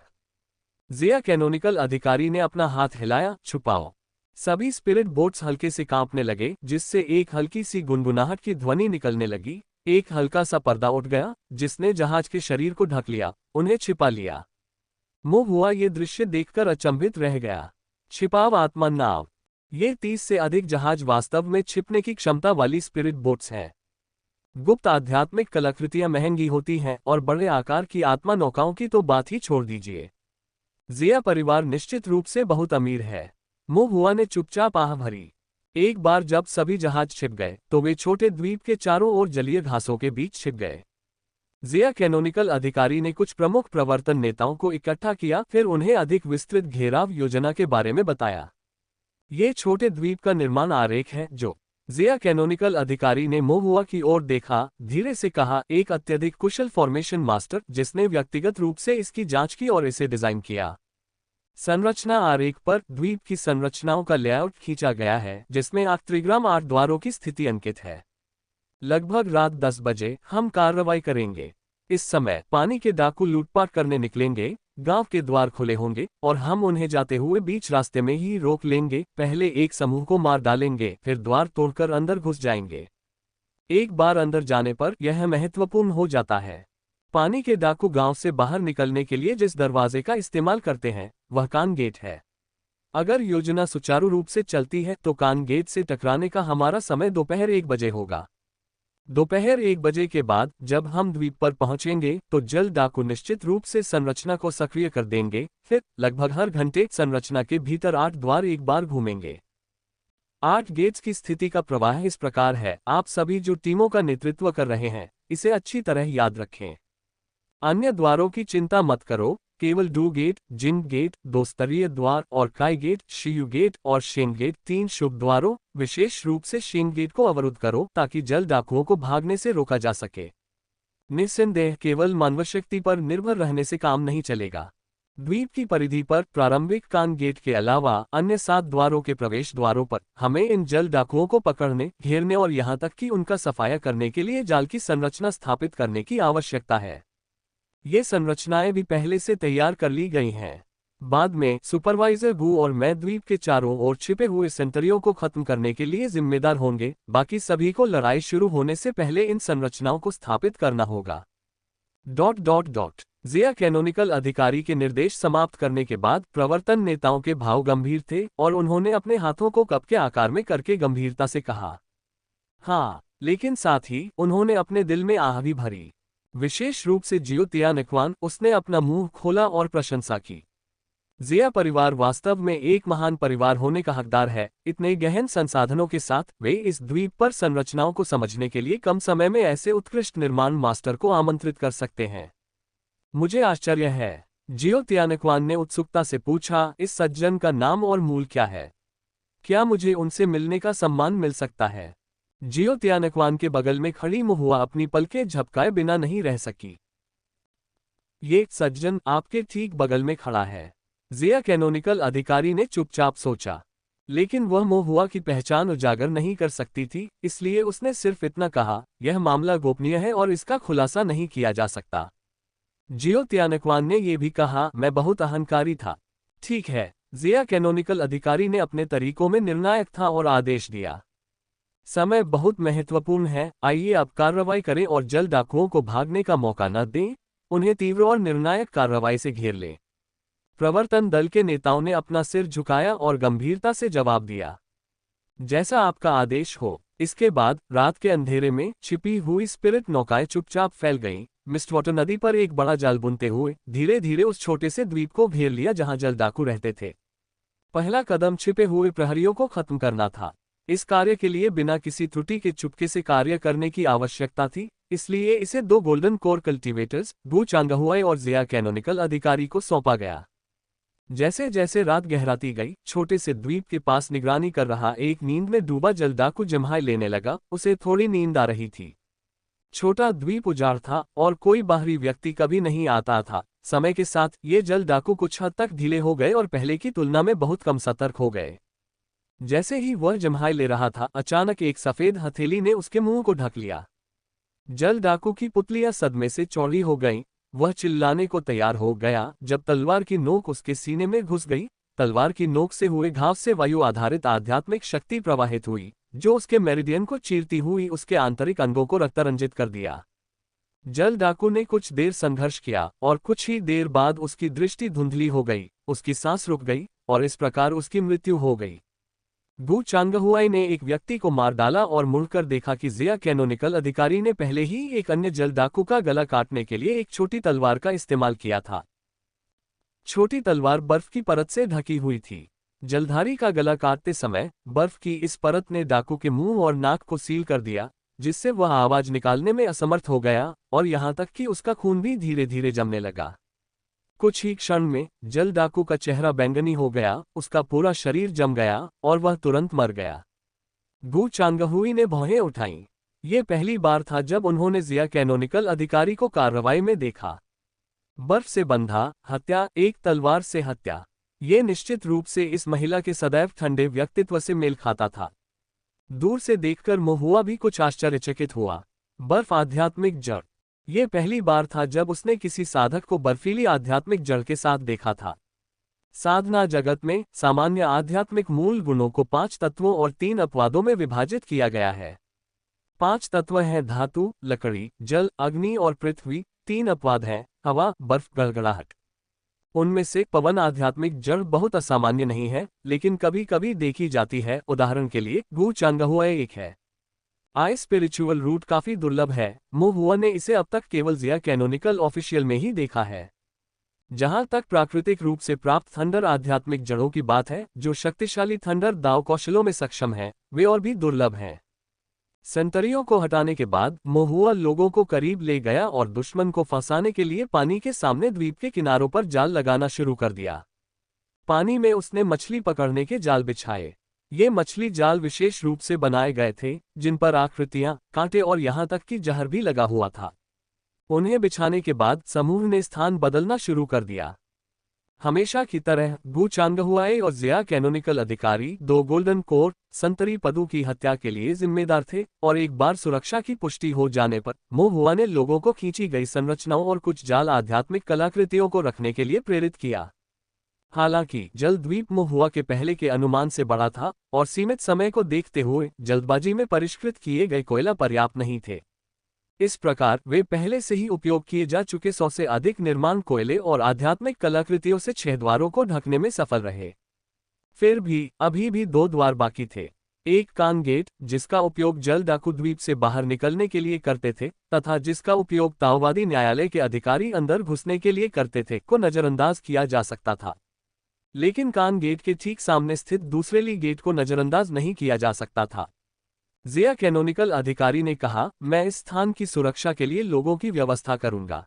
जिया कैनोनिकल अधिकारी ने अपना हाथ हिलाया, छुपाओ। सभी स्पिरिट बोट्स हल्के से कांपने लगे, जिससे एक हल्की सी गुनगुनाहट की ध्वनि निकलने लगी। एक हल्का सा पर्दा उठ गया, जिसने जहाज के शरीर को ढक लिया, उन्हें छिपा लिया। मोहुआ ये दृश्य देखकर अचंभित रह गया। छिपाव आत्मा नाव। ये 30 से अधिक जहाज वास्तव में छिपने की क्षमता वाली स्पिरिट बोट्स हैं। गुप्त आध्यात्मिक कलाकृतियां महंगी होती हैं, और बड़े आकार की आत्मा नौकाओं की तो बात ही छोड़ दीजिए। जिया परिवार निश्चित रूप से बहुत अमीर है। मोहुआ ने चुपचाप आह भरी। एक बार जब सभी जहाज छिप गए, तो वे छोटे द्वीप के चारों ओर जलीय घासों के बीच छिप गए। जिया कैनोनिकल अधिकारी ने कुछ प्रमुख प्रवर्तन नेताओं को इकट्ठा किया, फिर उन्हें अधिक विस्तृत घेराव योजना के बारे में बताया। ये छोटे द्वीप का निर्माण आरेख है, जो जिया कैनोनिकल अधिकारी ने मोहुआ की ओर देखा, धीरे से कहा, एक अत्यधिक कुशल फॉर्मेशन मास्टर जिसने व्यक्तिगत रूप से इसकी जांच की और इसे डिजाइन किया। संरचना आरेख पर द्वीप की संरचनाओं का लेआउट खींचा गया है, जिसमें 8 त्रिग्राम 8 द्वारों की स्थिति अंकित है। लगभग रात 10 बजे हम कार्रवाई करेंगे। इस समय पानी के डाकू लूटपाट करने निकलेंगे, गांव के द्वार खुले होंगे और हम उन्हें जाते हुए बीच रास्ते में ही रोक लेंगे। पहले एक समूह को मार डालेंगे, फिर द्वार तोड़कर अंदर घुस जाएंगे। एक बार अंदर जाने पर यह महत्वपूर्ण हो जाता है। पानी के डाकू गांव से बाहर निकलने के लिए जिस दरवाजे का इस्तेमाल करते हैं वह कान गेट है। अगर योजना सुचारू रूप से चलती है तो कान गेट से टकराने का हमारा समय दोपहर 1 बजे होगा। दोपहर 1 बजे के बाद जब हम द्वीप पर पहुंचेंगे तो जल डाकू निश्चित रूप से संरचना को सक्रिय कर देंगे। फिर लगभग हर घंटे संरचना के भीतर 8 द्वार एक बार घूमेंगे। 8 गेट्स की स्थिति का प्रवाह इस प्रकार है। आप सभी जो टीमों का नेतृत्व कर रहे हैं इसे अच्छी तरह याद रखें। अन्य द्वारों की चिंता मत करो, केवल डू गेट, जिन गेट, 2 स्तरीय द्वार और काई गेट, शियू गेट और शेंग गेट 3 शुभ द्वारों, विशेष रूप से शेंग गेट को अवरुद्ध करो ताकि जल डाकुओं को भागने से रोका जा सके। निस्संदेह केवल मानवशक्ति पर निर्भर रहने से काम नहीं चलेगा। द्वीप की परिधि पर प्रारंभिक कान गेट के अलावा अन्य 7 द्वारों के प्रवेश द्वारों पर हमें इन जल डाकुओं को पकड़ने, घेरने और यहां तक कि उनका सफाया करने के लिए जाल की संरचना स्थापित करने की आवश्यकता है। ये संरचनाएं भी पहले से तैयार कर ली गई हैं। बाद में सुपरवाइजर गू और मैं द्वीप के चारों ओर छिपे हुए सेंटरियों को खत्म करने के लिए जिम्मेदार होंगे। बाकी सभी को लड़ाई शुरू होने से पहले इन संरचनाओं को स्थापित करना होगा। ज़िया कैनोनिकल अधिकारी के निर्देश समाप्त करने के बाद प्रवर्तन नेताओं के भाव गंभीर थे और उन्होंने अपने हाथों को कप के आकार में करके गंभीरता से कहा हाँ, लेकिन साथ ही उन्होंने अपने दिल में आह भी भरी। विशेष रूप से जियो तियानक्वान, उसने अपना मुंह खोला और प्रशंसा की। ज़िया परिवार वास्तव में एक महान परिवार होने का हकदार है। इतने गहन संसाधनों के साथ वे इस द्वीप पर संरचनाओं को समझने के लिए कम समय में ऐसे उत्कृष्ट निर्माण मास्टर को आमंत्रित कर सकते हैं। मुझे आश्चर्य है, जियो तियानक्वान ने उत्सुकता से पूछा, इस सज्जन का नाम और मूल क्या है? क्या मुझे उनसे मिलने का सम्मान मिल सकता है? जियो तियानक्वान के बगल में खड़ी महुआ अपनी पलकें झपकाए बिना नहीं रह सकी। ये सज्जन आपके ठीक बगल में खड़ा है, ज़िया कैनोनिकल अधिकारी ने चुपचाप सोचा। लेकिन वह महुआ की पहचान उजागर नहीं कर सकती थी, इसलिए उसने सिर्फ इतना कहा, यह मामला गोपनीय है और इसका खुलासा नहीं किया जा सकता। जियो तियानक्वान ने यह भी कहा, मैं बहुत अहंकारी था। ठीक है, ज़िया कैनोनिकल अधिकारी ने अपने तरीकों में निर्णायक था और आदेश दिया। समय बहुत महत्वपूर्ण है, आइए अब कार्रवाई करें और जल डाकुओं को भागने का मौका न दें, उन्हें तीव्र और निर्णायक कार्रवाई से घेर लें। प्रवर्तन दल के नेताओं ने अपना सिर झुकाया और गंभीरता से जवाब दिया, जैसा आपका आदेश हो। इसके बाद रात के अंधेरे में छिपी हुई स्पिरिट नौकाएं चुपचाप फैल गईं। मिस्टवाटर नदी पर एक बड़ा जाल बुनते हुए धीरे धीरे उस छोटे से द्वीप को घेर लिया जहां जल डाकू रहते थे। पहला कदम छिपे हुए प्रहरियों को खत्म करना था। इस कार्य के लिए बिना किसी त्रुटि के चुपके से कार्य करने की आवश्यकता थी, इसलिए इसे 2 गोल्डन कोर कल्टीवेटर्स, गू चांगहुआई और ज़िया कैनोनिकल अधिकारी को सौंपा गया। जैसे जैसे रात गहराती गई, छोटे से द्वीप के पास निगरानी कर रहा एक नींद में डूबा जल डाकू जम्हाई लेने लगा। उसे थोड़ी नींद आ रही थी। छोटा द्वीप उजाड़ था और कोई बाहरी व्यक्ति कभी नहीं आता था। समय के साथ ये जल डाकू कुछ हद तक ढीले हो गए और पहले की तुलना में बहुत कम सतर्क हो गए। जैसे ही वह जम्हाई ले रहा था, अचानक एक सफेद हथेली ने उसके मुंह को ढक लिया। जल डाकू की पुतलियां सदमे से चौड़ी हो गईं। वह चिल्लाने को तैयार हो गया जब तलवार की नोक उसके सीने में घुस गई। तलवार की नोक से हुए घाव से वायु आधारित आध्यात्मिक शक्ति प्रवाहित हुई, जो उसके मेरिडियन को चीरती हुई उसके आंतरिक अंगों को रक्तरंजित कर दिया। जल डाकू ने कुछ देर संघर्ष किया और कुछ ही देर बाद उसकी दृष्टि धुंधली हो गई, उसकी सांस रुक गई और इस प्रकार उसकी मृत्यु हो गई। गू चांगहुआई ने एक व्यक्ति को मार डाला और मुड़कर देखा कि ज़िया कैनोनिकल अधिकारी ने पहले ही एक अन्य जल डाकू का गला काटने के लिए एक छोटी तलवार का इस्तेमाल किया था। छोटी तलवार बर्फ की परत से ढकी हुई थी। जलधारी का गला काटते समय बर्फ की इस परत ने डाकू के मुंह और नाक को सील कर दिया, जिससे वह आवाज निकालने में असमर्थ हो गया और यहां तक कि उसका खून भी धीरे धीरे जमने लगा। कुछ ही क्षण में जल डाकू का चेहरा बैंगनी हो गया, उसका पूरा शरीर जम गया और वह तुरंत मर गया। गू चांगहुई ने भौहें उठाईं। ये पहली बार था जब उन्होंने ज़िया कैनोनिकल अधिकारी को कार्रवाई में देखा। बर्फ से बंधा हत्या, एक तलवार से हत्या, ये निश्चित रूप से इस महिला के सदैव ठंडे व्यक्तित्व से मेल खाता था। दूर से देखकर महुआ भी कुछ आश्चर्यचकित हुआ। बर्फ आध्यात्मिक जड़ ये पहली बार था जब उसने किसी साधक को बर्फीली आध्यात्मिक जड़ के साथ देखा था। साधना जगत में सामान्य आध्यात्मिक मूल गुणों को 5 तत्वों और 3 अपवादों में विभाजित किया गया है। 5 तत्व हैं धातु, लकड़ी, जल, अग्नि और पृथ्वी। 3 अपवाद हैं हवा, बर्फ, गड़गड़ाहट। उनमें से पवन आध्यात्मिक जड़ बहुत असामान्य नहीं है, लेकिन कभी कभी देखी जाती है। उदाहरण के लिए गु चांगहुआ एक है। आई स्पिरिचुअल रूट काफी दुर्लभ है। मुहुआ ने इसे अब तक केवल जिया कैनोनिकल ऑफिशियल में ही देखा है। जहां तक प्राकृतिक रूप से प्राप्त थंडर आध्यात्मिक जड़ों की बात है, जो शक्तिशाली थंडर दाव कौशलों में सक्षम हैं, वे और भी दुर्लभ हैं। सेंटरियों को हटाने के बाद मोहुआ लोगों को करीब ले गया और दुश्मन को फंसाने के लिए पानी के सामने द्वीप के किनारों पर जाल लगाना शुरू कर दिया। पानी में उसने मछली पकड़ने के जाल बिछाए। ये मछली जाल विशेष रूप से बनाए गए थे, जिन पर आकृतियां, कांटे और यहां तक कि जहर भी लगा हुआ था। उन्हें बिछाने के बाद समूह ने स्थान बदलना शुरू कर दिया। हमेशा की तरह गु चांगहुआए और जिया कैनोनिकल अधिकारी 2 गोल्डन कोर संतरी पदों की हत्या के लिए जिम्मेदार थे, और एक बार सुरक्षा की पुष्टि हो जाने पर मोहुआ ने लोगों को खींची गई संरचनाओं और कुछ जाल आध्यात्मिक कलाकृतियों को रखने के लिए प्रेरित किया। हालांकि जल द्वीप मोहुआ के पहले के अनुमान से बड़ा था, और सीमित समय को देखते हुए जल्दबाजी में परिष्कृत किए गए कोयला पर्याप्त नहीं थे। इस प्रकार वे पहले से ही उपयोग किए जा चुके 100 से अधिक निर्माण कोयले और आध्यात्मिक कलाकृतियों से 6 द्वारों को ढकने में सफल रहे। फिर भी अभी भी 2 द्वार बाकी थे। एक कान गेट, जिसका उपयोग जल डाकू द्वीप से बाहर निकलने के लिए करते थे, तथा जिसका उपयोग ताओवादी न्यायालय के अधिकारी अंदर घुसने के लिए करते थे, को नजरअंदाज किया जा सकता था। लेकिन कान गेट के ठीक सामने स्थित दूसरे ली गेट को नजरअंदाज नहीं किया जा सकता था। जिया कैनोनिकल अधिकारी ने कहा, मैं इस स्थान की सुरक्षा के लिए लोगों की व्यवस्था करूंगा।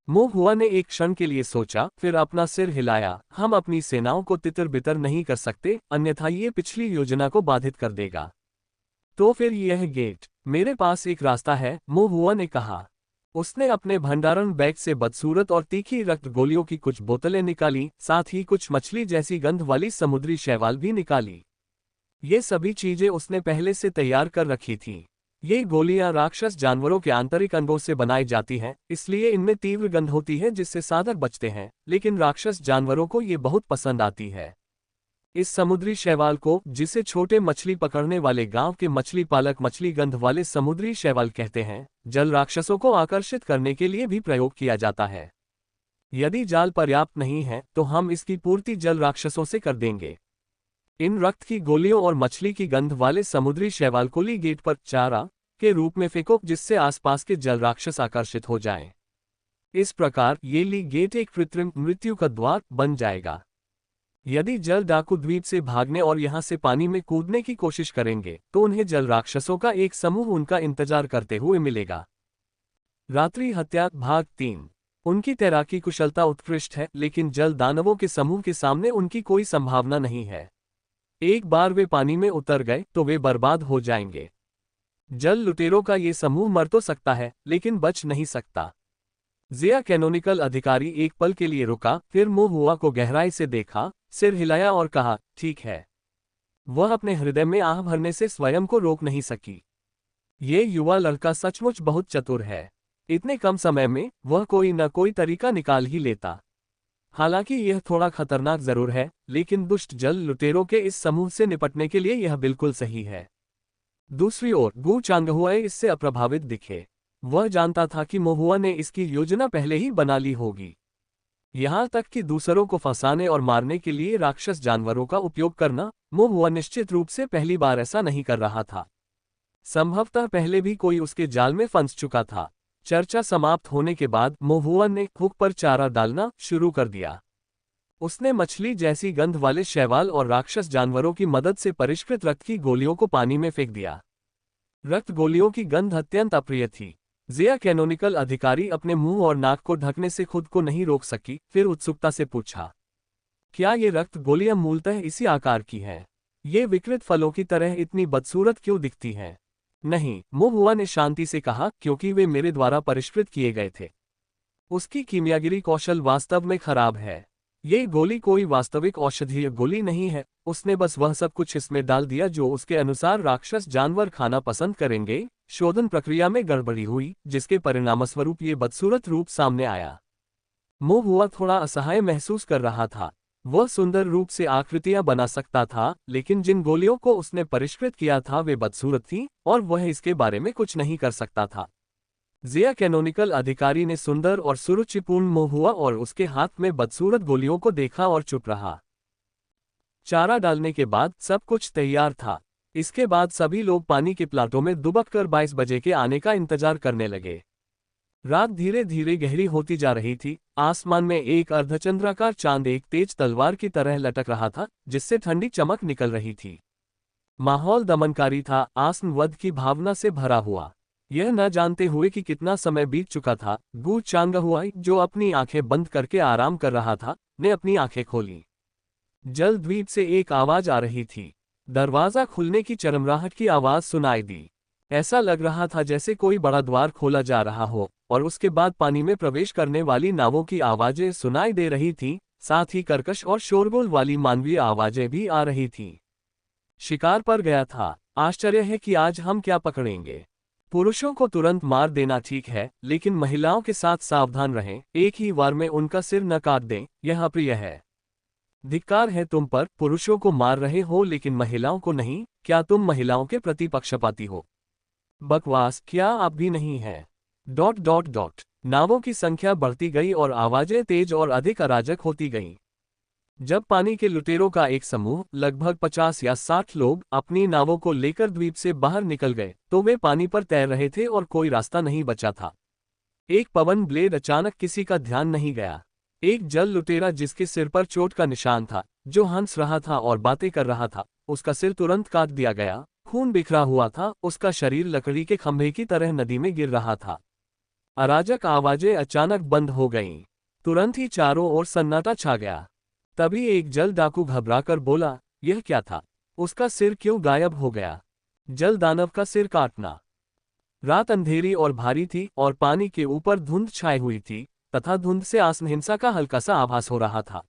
मोहुआ ने एक क्षण के लिए सोचा, फिर अपना सिर हिलाया। हम अपनी सेनाओं को तितर बितर नहीं कर सकते, अन्यथा ये पिछली योजना को बाधित कर देगा। तो फिर यह गेट, मेरे पास एक रास्ता है, मोहुआ ने कहा। उसने अपने भंडारण बैग से बदसूरत और तीखी रक्त गोलियों की कुछ बोतलें निकाली, साथ ही कुछ मछली जैसी गंध वाली समुद्री शैवाल भी निकाली। ये सभी चीजें उसने पहले से तैयार कर रखी थीं। ये गोलियां राक्षस जानवरों के आंतरिक अंगों से बनाई जाती हैं, इसलिए इनमें तीव्र गंध होती है जिससे साधक बचते हैं, लेकिन राक्षस जानवरों को ये बहुत पसंद आती है। इस समुद्री शैवाल को, जिसे छोटे मछली पकड़ने वाले गांव के मछली पालक मछली गंध वाले समुद्री शैवाल कहते हैं, जल राक्षसों को आकर्षित करने के लिए भी प्रयोग किया जाता है। यदि जाल पर्याप्त नहीं है तो हम इसकी पूर्ति जल राक्षसों से कर देंगे। इन रक्त की गोलियों और मछली की गंध वाले समुद्री शैवाल को ली गेट पर चारा के रूप में फेंको, जिससे आसपास के जल राक्षस आकर्षित हो जाएं। इस प्रकार ये ली गेट एक कृत्रिम मृत्यु का द्वार बन जाएगा। यदि जल डाकू द्वीप से भागने और यहां से पानी में कूदने की कोशिश करेंगे तो उन्हें जल राक्षसों का एक समूह उनका इंतजार करते हुए मिलेगा। रात्रि हत्या भाग 3। उनकी तैराकी कुशलता उत्कृष्ट है, लेकिन जल दानवों के समूह के सामने उनकी कोई संभावना नहीं है। एक बार वे पानी में उतर गए तो वे बर्बाद हो जाएंगे। जल लुटेरों का ये समूह मर तो सकता है, लेकिन बच नहीं सकता। जिया कैनोनिकल अधिकारी एक पल के लिए रुका, फिर मोहुआ को गहराई से देखा, सिर हिलाया और कहा, ठीक है। वह अपने हृदय में आह भरने से स्वयं को रोक नहीं सकी। ये युवा लड़का सचमुच बहुत चतुर है। इतने कम समय में वह कोई न कोई तरीका निकाल ही लेता। हालांकि यह थोड़ा खतरनाक जरूर है, लेकिन दुष्ट जल लुटेरों के इस समूह से निपटने के लिए यह बिल्कुल सही है। दूसरी ओर गु चांगहुआए इससे अप्रभावित दिखे। वह जानता था कि मोहुआ ने इसकी योजना पहले ही बना ली होगी। यहां तक कि दूसरों को फंसाने और मारने के लिए राक्षस जानवरों का उपयोग करना, मोहुआ निश्चित रूप से पहली बार ऐसा नहीं कर रहा था। संभवतः पहले भी कोई उसके जाल में फंस चुका था। चर्चा समाप्त होने के बाद मोहुआ ने हुक पर चारा डालना शुरू कर दिया। उसने मछली जैसी गंध वाले शैवाल और राक्षस जानवरों की मदद से परिष्कृत रक्त की गोलियों को पानी में फेंक दिया। रक्त गोलियों की गंध अत्यंत अप्रिय थी। जिया कैनोनिकल अधिकारी अपने मुंह और नाक को ढकने से खुद को नहीं रोक सकी, फिर उत्सुकता से पूछा, क्या ये रक्त गोलियां मूलतः इसी आकार की हैं? ये विकृत फलों की तरह इतनी बदसूरत क्यों दिखती हैं? नहीं, मोहुआ ने शांति से कहा, क्योंकि वे मेरे द्वारा परिष्कृत किए गए थे। उसकी कीमियागिरी कौशल वास्तव में खराब है। ये गोली कोई वास्तविक औषधीय गोली नहीं है, उसने बस वह सब कुछ इसमें डाल दिया जो उसके अनुसार राक्षस जानवर खाना पसंद करेंगे, शोधन प्रक्रिया में गड़बड़ी हुई, जिसके परिणामस्वरूप ये बदसूरत रूप सामने आया। मुंह हुआ थोड़ा असहाय महसूस कर रहा था। वह सुंदर रूप से आकृतियां बना सकता था, लेकिन जिन गोलियों को उसने परिष्कृत किया था वे बदसूरत थीं, और वह इसके बारे में कुछ नहीं कर सकता था। जिया कैनोनिकल अधिकारी ने सुंदर और सुरुचिपूर्ण मुंह हुआ और उसके हाथ में बदसूरत गोलियों को देखा और चुप रहा। चारा डालने के बाद सब कुछ तैयार था। इसके बाद सभी लोग पानी के प्लाटों में दुबक कर 22 बजे के आने का इंतजार करने लगे। रात धीरे धीरे गहरी होती जा रही थी। आसमान में एक अर्धचंद्राकार चांद एक तेज तलवार की तरह लटक रहा था, जिससे ठंडी चमक निकल रही थी। माहौल दमनकारी था, आत्मवध की भावना से भरा हुआ। यह न जानते हुए कि कितना समय बीत चुका था, गू चांगहुआई, जो अपनी आंखें बंद करके आराम कर रहा था, ने अपनी आंखें खोली। जल द्वीप से एक आवाज आ रही थी। दरवाजा खुलने की चरमराहट की आवाज सुनाई दी। ऐसा लग रहा था जैसे कोई बड़ा द्वार खोला जा रहा हो, और उसके बाद पानी में प्रवेश करने वाली नावों की आवाजें सुनाई दे रही थीं, साथ ही कर्कश और शोरगुल वाली मानवीय आवाजें भी आ रही थीं। शिकार पर गया था। आश्चर्य है कि आज हम क्या पकड़ेंगे। पुरुषों को तुरंत मार देना ठीक है, लेकिन महिलाओं के साथ सावधान रहें, एक ही वार में उनका सिर न काट दें, यह अप्रिय है। धिक्कार है तुम पर, पुरुषों को मार रहे हो लेकिन महिलाओं को नहीं। क्या तुम महिलाओं के प्रति पक्षपाती हो? बकवास, क्या आप भी नहीं है। ... नावों की संख्या बढ़ती गई और आवाजें तेज और अधिक अराजक होती गईं। जब पानी के लुटेरों का एक समूह, लगभग 50 या 60 लोग, अपनी नावों को लेकर द्वीप से बाहर निकल गए, तो वे पानी पर तैर रहे थे और कोई रास्ता नहीं बचा था। एक पवन ब्लेड अचानक किसी का ध्यान नहीं गया। एक जल लुटेरा जिसके सिर पर चोट का निशान था, जो हंस रहा था और बातें कर रहा था, उसका सिर तुरंत काट दिया गया। खून बिखरा हुआ था, उसका शरीर लकड़ी के खंभे की तरह नदी में गिर रहा था। अराजक आवाजें अचानक बंद हो गईं। तुरंत ही चारों ओर सन्नाटा छा गया। तभी एक जल डाकू घबराकर बोला, यह क्या था? उसका सिर क्यों गायब हो गया? जल दानव का सिर काटना। रात अंधेरी और भारी थी और पानी के ऊपर धुंध छाई हुई थी, तथा धुंध से आत्महिंसा का हल्का सा आभास हो रहा था।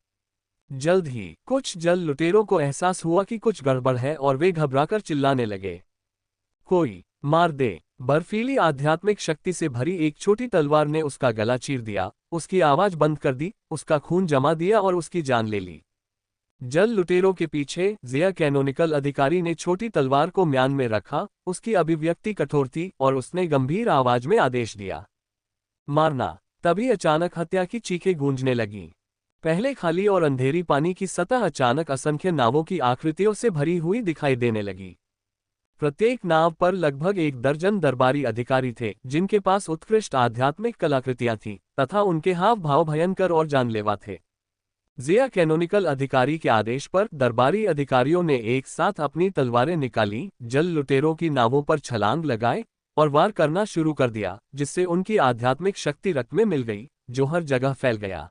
जल्द ही कुछ जल लुटेरों को एहसास हुआ कि कुछ गड़बड़ है और वे घबराकर चिल्लाने लगे, कोई मार दे। बर्फीली आध्यात्मिक शक्ति से भरी एक छोटी तलवार ने उसका गला चीर दिया, उसकी आवाज बंद कर दी, उसका खून जमा दिया और उसकी जान ले ली। जल लुटेरों के पीछे जिया कैनोनिकल अधिकारी ने छोटी तलवार को म्यान में रखा। उसकी अभिव्यक्ति कठोर थी और उसने गंभीर आवाज में आदेश दिया, मारना। तभी अचानक हत्या की चीखें गूंजने लगीं। पहले खाली और अंधेरी पानी की सतह अचानक असंख्य नावों की आकृतियों से भरी हुई दिखाई देने लगी। प्रत्येक नाव पर लगभग 1 दर्जन दरबारी अधिकारी थे, जिनके पास उत्कृष्ट आध्यात्मिक कलाकृतियां थीं, तथा उनके हाव भाव भयंकर और जानलेवा थे। जिया कैनोनिकल अधिकारी के आदेश पर दरबारी अधिकारियों ने एक साथ अपनी तलवारें निकाली, जल लुटेरों की नावों पर छलांग लगाए और वार करना शुरू कर दिया, जिससे उनकी आध्यात्मिक शक्ति रक्त में मिल गई, जो हर जगह फैल गया।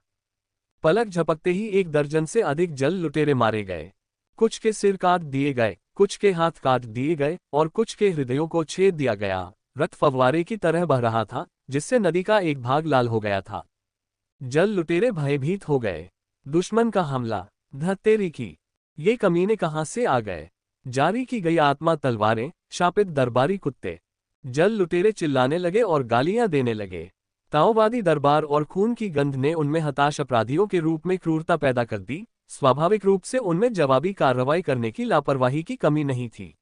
पलक झपकते ही 1 दर्जन से अधिक जल लुटेरे मारे गए। कुछ के सिर काट दिए गए, कुछ के हाथ काट दिए गए और कुछ के हृदयों को छेद दिया गया। रक्त फव्वारे की तरह बह रहा था, जिससे नदी का एक भाग लाल हो गया था। जल लुटेरे भयभीत हो गए। दुश्मन का हमला, धत्तेरी की, ये कमीने कहां से आ गए? जारी की गई आत्मा तलवारें, शापित दरबारी कुत्ते। जल लुटेरे चिल्लाने लगे और गालियां देने लगे। ताओवादी दरबार और खून की गंध ने उनमें हताश अपराधियों के रूप में क्रूरता पैदा कर दी। स्वाभाविक रूप से उनमें जवाबी कार्रवाई करने की लापरवाही की कमी नहीं थी।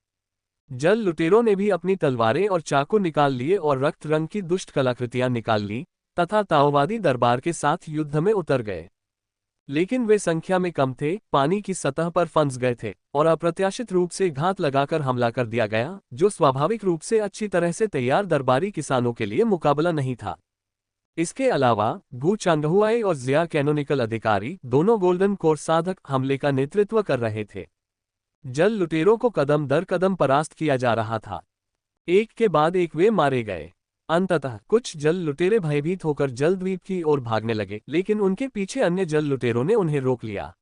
जल लुटेरों ने भी अपनी तलवारें और चाकू निकाल लिए और रक्त रंग की दुष्ट कलाकृतियां निकाल ली, तथा ताओवादी दरबार के साथ युद्ध में उतर गए। लेकिन वे संख्या में कम थे, पानी की सतह पर फंस गए थे और अप्रत्याशित रूप से घात लगाकर हमला कर दिया गया, जो स्वाभाविक रूप से अच्छी तरह से तैयार दरबारी किसानों के लिए मुकाबला नहीं था। इसके अलावा गू चांगहुआई और जिया कैनोनिकल अधिकारी दोनों गोल्डन कोर साधक हमले का नेतृत्व कर रहे थे। जल लुटेरों को कदम दर कदम परास्त किया जा रहा था। एक के बाद एक वे मारे गए। अंततः कुछ जल लुटेरे भयभीत होकर जल द्वीप की ओर भागने लगे, लेकिन उनके पीछे अन्य जल लुटेरों ने उन्हें रोक लिया।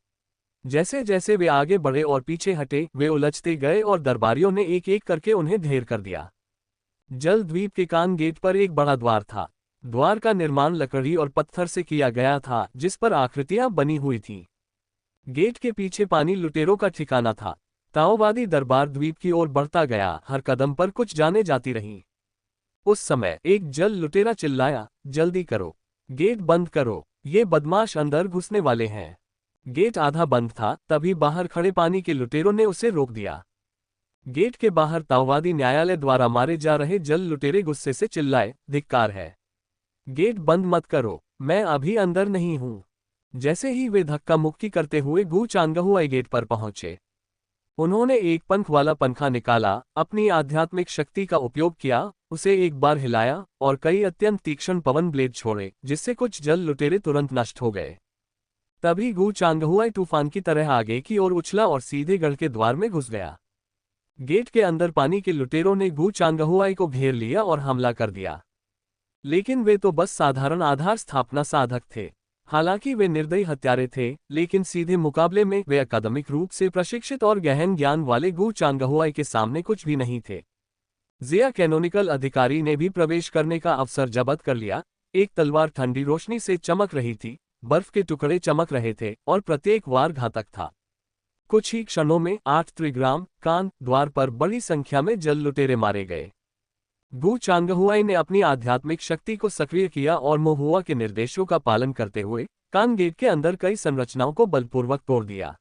जैसे जैसे वे आगे बढ़े और पीछे हटे, वे उलझते गए और दरबारियों ने एक एक करके उन्हें ढेर कर दिया। जल द्वीप के कान गेट पर एक बड़ा द्वार था। द्वार का निर्माण लकड़ी और पत्थर से किया गया था, जिस पर आकृतियां बनी हुई थीं। गेट के पीछे पानी लुटेरों का ठिकाना था। ताओवादी दरबार द्वीप की ओर बढ़ता गया, हर कदम पर कुछ जाने जाती रहीं। उस समय एक जल लुटेरा चिल्लाया, जल्दी करो, गेट बंद करो, ये बदमाश अंदर घुसने वाले हैं। गेट आधा बंद था, तभी बाहर खड़े पानी के लुटेरों ने उसे रोक दिया। गेट के बाहर ताओवादी न्यायालय द्वारा मारे जा रहे जल लुटेरे गुस्से से चिल्लाए, धिक्कार है, गेट बंद मत करो, मैं अभी अंदर नहीं हूं। जैसे ही वे धक्का मुक्की करते हुए गु चांगहुआई गेट पर पहुंचे, उन्होंने एक पंख वाला पंखा निकाला, अपनी आध्यात्मिक शक्ति का उपयोग किया, उसे एक बार हिलाया और कई अत्यंत तीक्ष्ण पवन ब्लेड छोड़े, जिससे कुछ जल लुटेरे तुरंत नष्ट हो गए। तभी गु चांगहुआई तूफान की तरह आगे की ओर उछला और सीधे गढ़ के द्वार में घुस गया। गेट के अंदर पानी के लुटेरों ने गु चांगहुआई को घेर लिया और हमला कर दिया। लेकिन वे तो बस साधारण आधार स्थापना साधक थे। हालांकि वे निर्दयी हत्यारे थे, लेकिन सीधे मुकाबले में वे अकादमिक रूप से प्रशिक्षित और गहन ज्ञान वाले गु चांगहुआई के सामने कुछ भी नहीं थे। जिया कैनोनिकल अधिकारी ने भी प्रवेश करने का अवसर जब्त कर लिया। एक तलवार ठंडी रोशनी से चमक रही थी, बर्फ के टुकड़े चमक रहे थे और प्रत्येक वार घातक था। कुछ ही क्षणों में 8 त्रिग्राम कान द्वार पर बड़ी संख्या में जल लुटेरे मारे गए। गु चांगहुआई ने अपनी आध्यात्मिक शक्ति को सक्रिय किया और मोहुआ के निर्देशों का पालन करते हुए कान गेट के अंदर कई संरचनाओं को बलपूर्वक तोड़ दिया।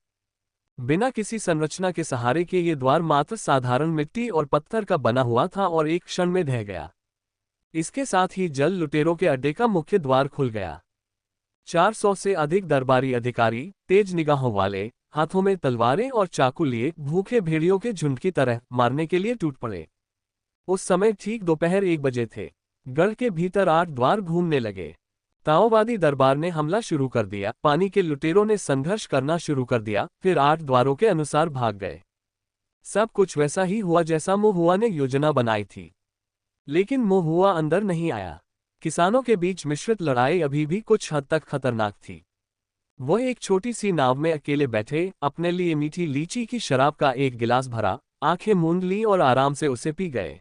बिना किसी संरचना के सहारे के ये द्वार मात्र साधारण मिट्टी और पत्थर का बना हुआ था और एक क्षण में ढह गया। इसके साथ ही जल लुटेरों के अड्डे का मुख्य द्वार खुल गया। 400 से अधिक दरबारी अधिकारी, तेज निगाहों वाले, हाथों में तलवारें और चाकू लिए भूखे भेड़ियों के झुंड की तरह मारने के लिए टूट पड़े। उस समय ठीक दोपहर 1 बजे थे। गढ़ के भीतर 8 द्वार घूमने लगे। ताओवादी दरबार ने हमला शुरू कर दिया। पानी के लुटेरों ने संघर्ष करना शुरू कर दिया, फिर 8 द्वारों के अनुसार भाग गए। सब कुछ वैसा ही हुआ जैसा मोहुआ ने योजना बनाई थी। लेकिन मोहुआ अंदर नहीं आया। किसानों के बीच मिश्रित लड़ाई अभी भी कुछ हद तक खतरनाक थी। वह एक छोटी सी नाव में अकेले बैठे अपने लिए मीठी लीची की शराब का एक गिलास भरा, आंखें मूंद ली और आराम से उसे पी गए।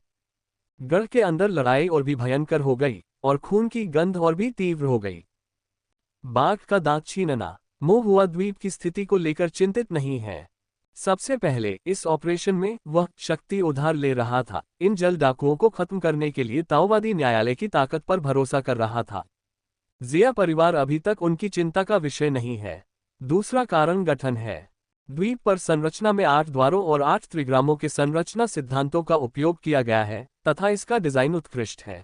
गढ़ के अंदर लड़ाई और भी भयंकर हो गई और खून की गंध और भी तीव्र हो गई। बाघ का दांत छीनना। मोहुआ द्वीप की स्थिति को लेकर चिंतित नहीं है। सबसे पहले इस ऑपरेशन में वह शक्ति उधार ले रहा था। इन जल डाकुओं को खत्म करने के लिए ताओवादी न्यायालय की ताकत पर भरोसा कर रहा था। जिया परिवार अभी तक उनकी चिंता का विषय नहीं है। दूसरा कारण गठन है। द्वीप पर संरचना में 8 द्वारों और 8 त्रिग्रामों के संरचना सिद्धांतों का उपयोग किया गया है तथा इसका डिजाइन उत्कृष्ट है।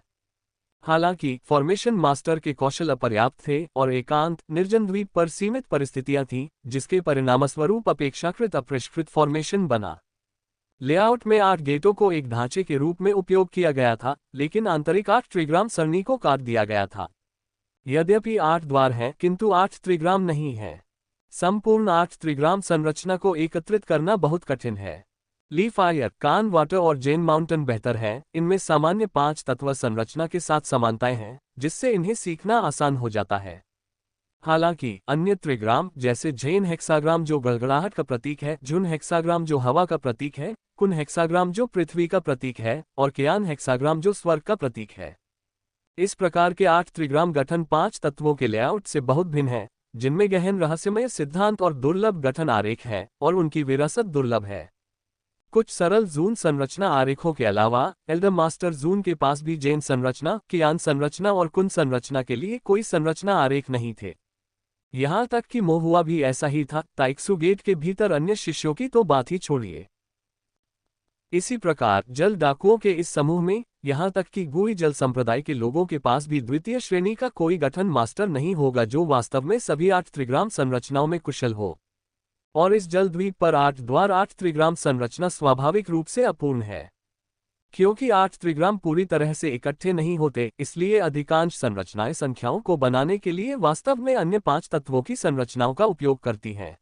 हालांकि फॉर्मेशन मास्टर के कौशल अपर्याप्त थे और एकांत निर्जन द्वीप पर सीमित परिस्थितियां थीं, जिसके परिणामस्वरूप अपेक्षाकृत अपरिष्कृत फॉर्मेशन बना। लेआउट में 8 गेटों को एक ढांचे के रूप में उपयोग किया गया था, लेकिन आंतरिक 8 त्रिग्राम सरणी को काट दिया गया था। यद्यपि 8 द्वार हैं, किंतु 8 त्रिग्राम नहीं है। संपूर्ण 8 त्रिग्राम संरचना को एकत्रित करना बहुत कठिन है। ली फायर, कान वाटर और जेन माउंटेन बेहतर है। इनमें सामान्य 5 तत्व संरचना के साथ समानताएं हैं, जिससे इन्हें सीखना आसान हो जाता है। हालांकि अन्य त्रिग्राम जैसे जेन हेक्साग्राम जो गड़गड़ाहट का प्रतीक है, जुन हेक्साग्राम जो हवा का प्रतीक है, कुन हेक्साग्राम जो पृथ्वी का प्रतीक है और कियान हेक्साग्राम जो स्वर्ग का प्रतीक है। इस प्रकार के 8 त्रिग्राम गठन 5 तत्वों के लेआउट से बहुत भिन्न है, जिनमें गहन रहस्यमय सिद्धांत और दुर्लभ गठन आरेख है और उनकी विरासत दुर्लभ है। कुछ सरल जून संरचना आरेखों के अलावा एल्डर मास्टर जून के पास भी जेन संरचना, कियान संरचना और कुन संरचना के लिए कोई संरचना आरेख नहीं थे। यहां तक कि मोहुआ भी ऐसा ही था। ताइक्सु गेट के भीतर अन्य शिष्यों की तो बात ही छोड़िए। इसी प्रकार जल डाकुओं के इस समूह में यहां तक कि गुई जल संप्रदाय के लोगों के पास भी द्वितीय श्रेणी का कोई गठन मास्टर नहीं होगा जो वास्तव में सभी 8 त्रिग्राम संरचनाओं में कुशल हो। और इस जल द्वीप पर 8 द्वार 8 त्रिग्राम संरचना स्वाभाविक रूप से अपूर्ण है। क्योंकि 8 त्रिग्राम पूरी तरह से इकट्ठे नहीं होते, इसलिए अधिकांश संरचनाएं संख्याओं को बनाने के लिए वास्तव में अन्य 5 तत्वों की संरचनाओं का उपयोग करती हैं।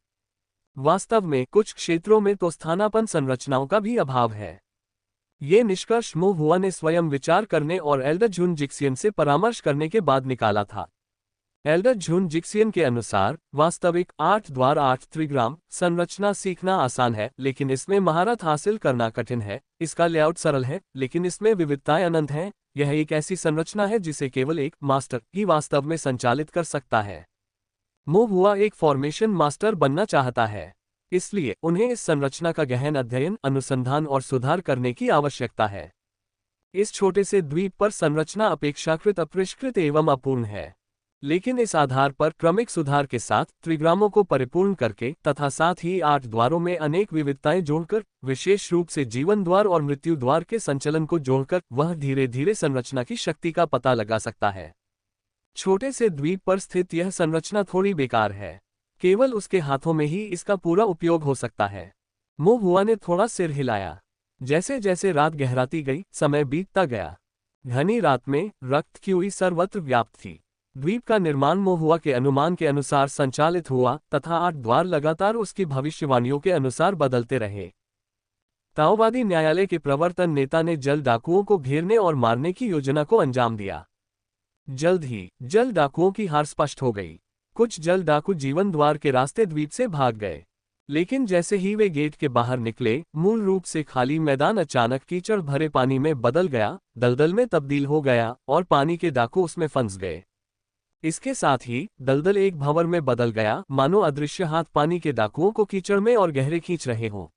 वास्तव में कुछ क्षेत्रों में तो स्थानापन्न संरचनाओं का भी अभाव है। ये निष्कर्ष मोहुआ ने स्वयं विचार करने और एल्डर झुन जिक्सियन से परामर्श करने के बाद निकाला था। एल्डर झुन जिक्सियन के अनुसार वास्तविक 8 द्वार 8 त्रिग्राम संरचना सीखना आसान है, लेकिन इसमें महारत हासिल करना कठिन है। इसका लेआउट सरल है, लेकिन इसमें विविधताएं अनंत हैं। यह एक ऐसी संरचना है जिसे केवल एक मास्टर ही वास्तव में संचालित कर सकता है। मोहुआ एक फॉर्मेशन मास्टर बनना चाहता है, इसलिए उन्हें इस संरचना का गहन अध्ययन, अनुसंधान और सुधार करने की आवश्यकता है। इस छोटे से द्वीप पर संरचना अपेक्षाकृत अपरिष्कृत एवं अपूर्ण है, लेकिन इस आधार पर क्रमिक सुधार के साथ त्रिग्रामों को परिपूर्ण करके तथा साथ ही 8 द्वारों में अनेक विविधताएं जोड़कर, विशेष रूप से जीवन द्वार और मृत्यु द्वार के संचलन को जोड़कर वह धीरे धीरे संरचना की शक्ति का पता लगा सकता है। छोटे से द्वीप पर स्थित यह संरचना थोड़ी बेकार है, केवल उसके हाथों में ही इसका पूरा उपयोग हो सकता है। मो हुआ ने थोड़ा सिर हिलाया। जैसे जैसे रात गहराती गई, समय बीतता गया। घनी रात में रक्त की हुई सर्वत्र व्याप्त थी। द्वीप का निर्माण मो हुआ के अनुमान के अनुसार संचालित हुआ तथा 8 द्वार लगातार उसकी भविष्यवाणियों के अनुसार बदलते रहे। ताओवादी न्यायालय के प्रवर्तन नेता ने जल डाकुओं को घेरने और मारने की योजना को अंजाम दिया। जल्द ही जल डाकुओं की हार स्पष्ट हो गई। कुछ जल डाकू जीवन द्वार के रास्ते द्वीप से भाग गए, लेकिन जैसे ही वे गेट के बाहर निकले, मूल रूप से खाली मैदान अचानक कीचड़ भरे पानी में बदल गया, दलदल में तब्दील हो गया और पानी के डाकू उसमें फंस गए। इसके साथ ही दलदल एक भंवर में बदल गया, मानो अदृश्य हाथ पानी के डाकुओं को कीचड़ में और गहरे खींच रहे हों।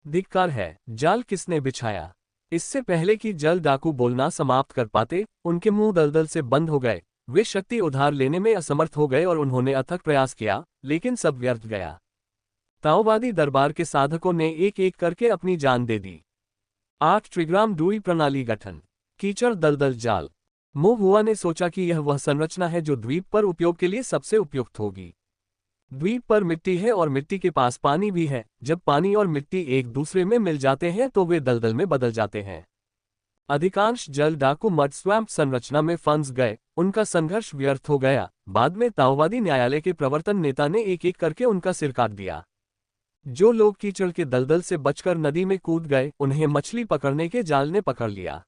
धिक्कार है, जाल किसने बिछाया? इससे पहले कि जल डाकू बोलना समाप्त कर पाते, उनके मुंह दलदल से बंद हो गए। वे शक्ति उधार लेने में असमर्थ हो गए और उन्होंने अथक प्रयास किया, लेकिन सब व्यर्थ गया। ताओवादी दरबार के साधकों ने एक एक करके अपनी जान दे दी। 8 त्रिग्राम डूई प्रणाली गठन। कीचड़ दलदल जाल। मो हुआ ने सोचा कि यह वह संरचना है जो द्वीप पर उपयोग के लिए सबसे उपयुक्त होगी। द्वीप पर मिट्टी है और मिट्टी के पास पानी भी है। जब पानी और मिट्टी एक दूसरे में मिल जाते हैं तो वे दलदल में बदल जाते हैं। अधिकांश जल डाकू मड स्वैम्प संरचना में फंस गए, उनका संघर्ष व्यर्थ हो गया। बाद में ताओवादी न्यायालय के प्रवर्तन नेता ने एक एक करके उनका सिर काट दिया। जो लोग कीचड़ के दलदल से बचकर नदी में कूद गए, उन्हें मछली पकड़ने के जाल ने पकड़ लिया।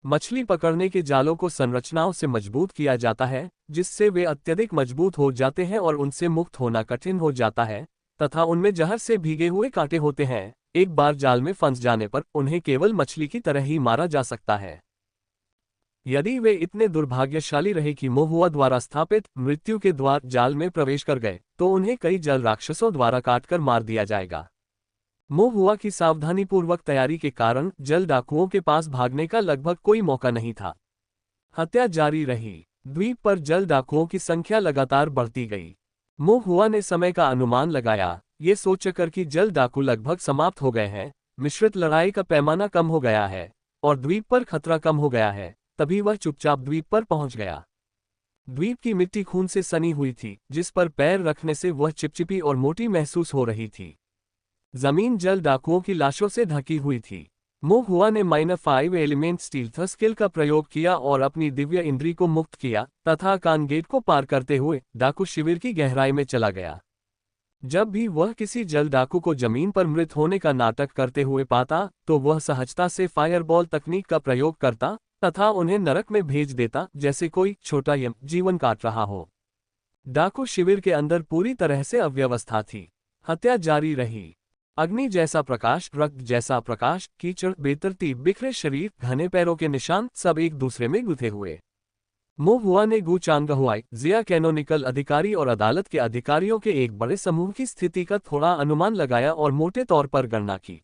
मछली पकड़ने के जालों को संरचनाओं से मजबूत किया जाता है, जिससे वे अत्यधिक मजबूत हो जाते हैं और उनसे मुक्त होना कठिन हो जाता है तथा उनमें जहर से भीगे हुए कांटे होते हैं। एक बार जाल में फंस जाने पर उन्हें केवल मछली की तरह ही मारा जा सकता है। यदि वे इतने दुर्भाग्यशाली रहे कि मो हुआ द्वारा स्थापित मृत्यु के द्वार जाल में प्रवेश कर गए, तो उन्हें कई जल राक्षसों द्वारा काटकर मार दिया जाएगा। मो हुआ की सावधानीपूर्वक तैयारी के कारण जल डाकुओं के पास भागने का लगभग कोई मौका नहीं था। हत्या जारी रही। द्वीप पर जल डाकुओं की संख्या लगातार बढ़ती गई। मो हुआ ने समय का अनुमान लगाया, ये सोचकर कि जल डाकू लगभग समाप्त हो गए हैं, मिश्रित लड़ाई का पैमाना कम हो गया है और द्वीप पर खतरा कम हो गया है, तभी वह चुपचाप द्वीप पर पहुंच गया। द्वीप की मिट्टी खून से सनी हुई थी, जिस पर पैर रखने से वह चिपचिपी और मोटी महसूस हो रही थी। जमीन जल डाकुओं की लाशों से ढकी हुई थी। मो हुआ ने -5 एलिमेंट स्टील्थ स्किल का प्रयोग किया और अपनी दिव्य इंद्री को मुक्त किया तथा कान गेट को पार करते हुए डाकू शिविर की गहराई में चला गया। जब भी वह किसी जल डाकू को जमीन पर मृत होने का नाटक करते हुए पाता, तो वह सहजता से फायरबॉल तकनीक का प्रयोग करता तथा उन्हें नरक में भेज देता, जैसे कोई छोटा यम जीवन काट रहा हो। डाकू शिविर के अंदर पूरी तरह से अव्यवस्था थी। हत्या जारी रही। अग्नि जैसा प्रकाश, रक्त जैसा प्रकाश, कीचड़, बेतरतीब बिखरे शरीर, घने पैरों के निशान, सब एक दूसरे में गुथे हुए। मो हुआ ने गु चांगहुआई, जिया कैनोनिकल अधिकारी और अदालत के अधिकारियों के एक बड़े समूह की स्थिति का थोड़ा अनुमान लगाया और मोटे तौर पर गणना की।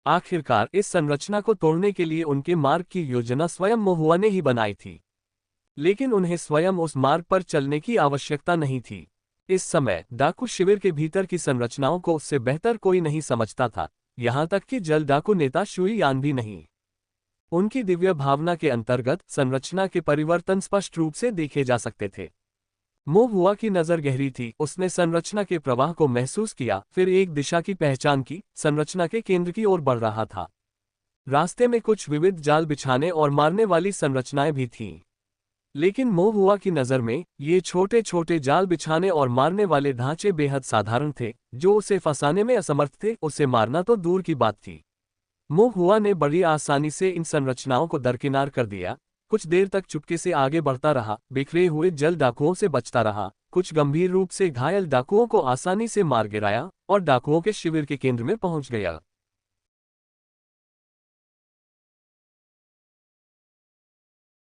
आखिरकार इस संरचना को तोड़ने के लिए उनके मार्ग की योजना स्वयं मो हुआ ने ही बनाई थी, लेकिन उन्हें स्वयं उस मार्ग पर चलने की आवश्यकता नहीं थी। इस समय डाकू शिविर के भीतर की संरचनाओं को उससे बेहतर कोई नहीं समझता था, यहां तक कि जल डाकू नेता शुई यान भी नहीं। उनकी दिव्य भावना के अंतर्गत संरचना के परिवर्तन स्पष्ट रूप से देखे जा सकते थे। मो हुआ की नजर गहरी थी, उसने संरचना के प्रवाह को महसूस किया, फिर एक दिशा की पहचान की, संरचना के केंद्र की ओर बढ़ रहा था। रास्ते में कुछ विविध जाल बिछाने और मारने वाली संरचनाएं भी थीं, लेकिन मो हुआ की नज़र में ये छोटे छोटे जाल बिछाने और मारने वाले ढांचे बेहद साधारण थे, जो उसे फंसाने में असमर्थ थे, उसे मारना तो दूर की बात थी। मो हुआ ने बड़ी आसानी से इन संरचनाओं को दरकिनार कर दिया। कुछ देर तक चुपके से आगे बढ़ता रहा, बिखरे हुए जल डाकुओं से बचता रहा, कुछ गंभीर रूप से घायल डाकुओं को आसानी से मार गिराया और डाकुओं के शिविर के केंद्र में पहुंच गया।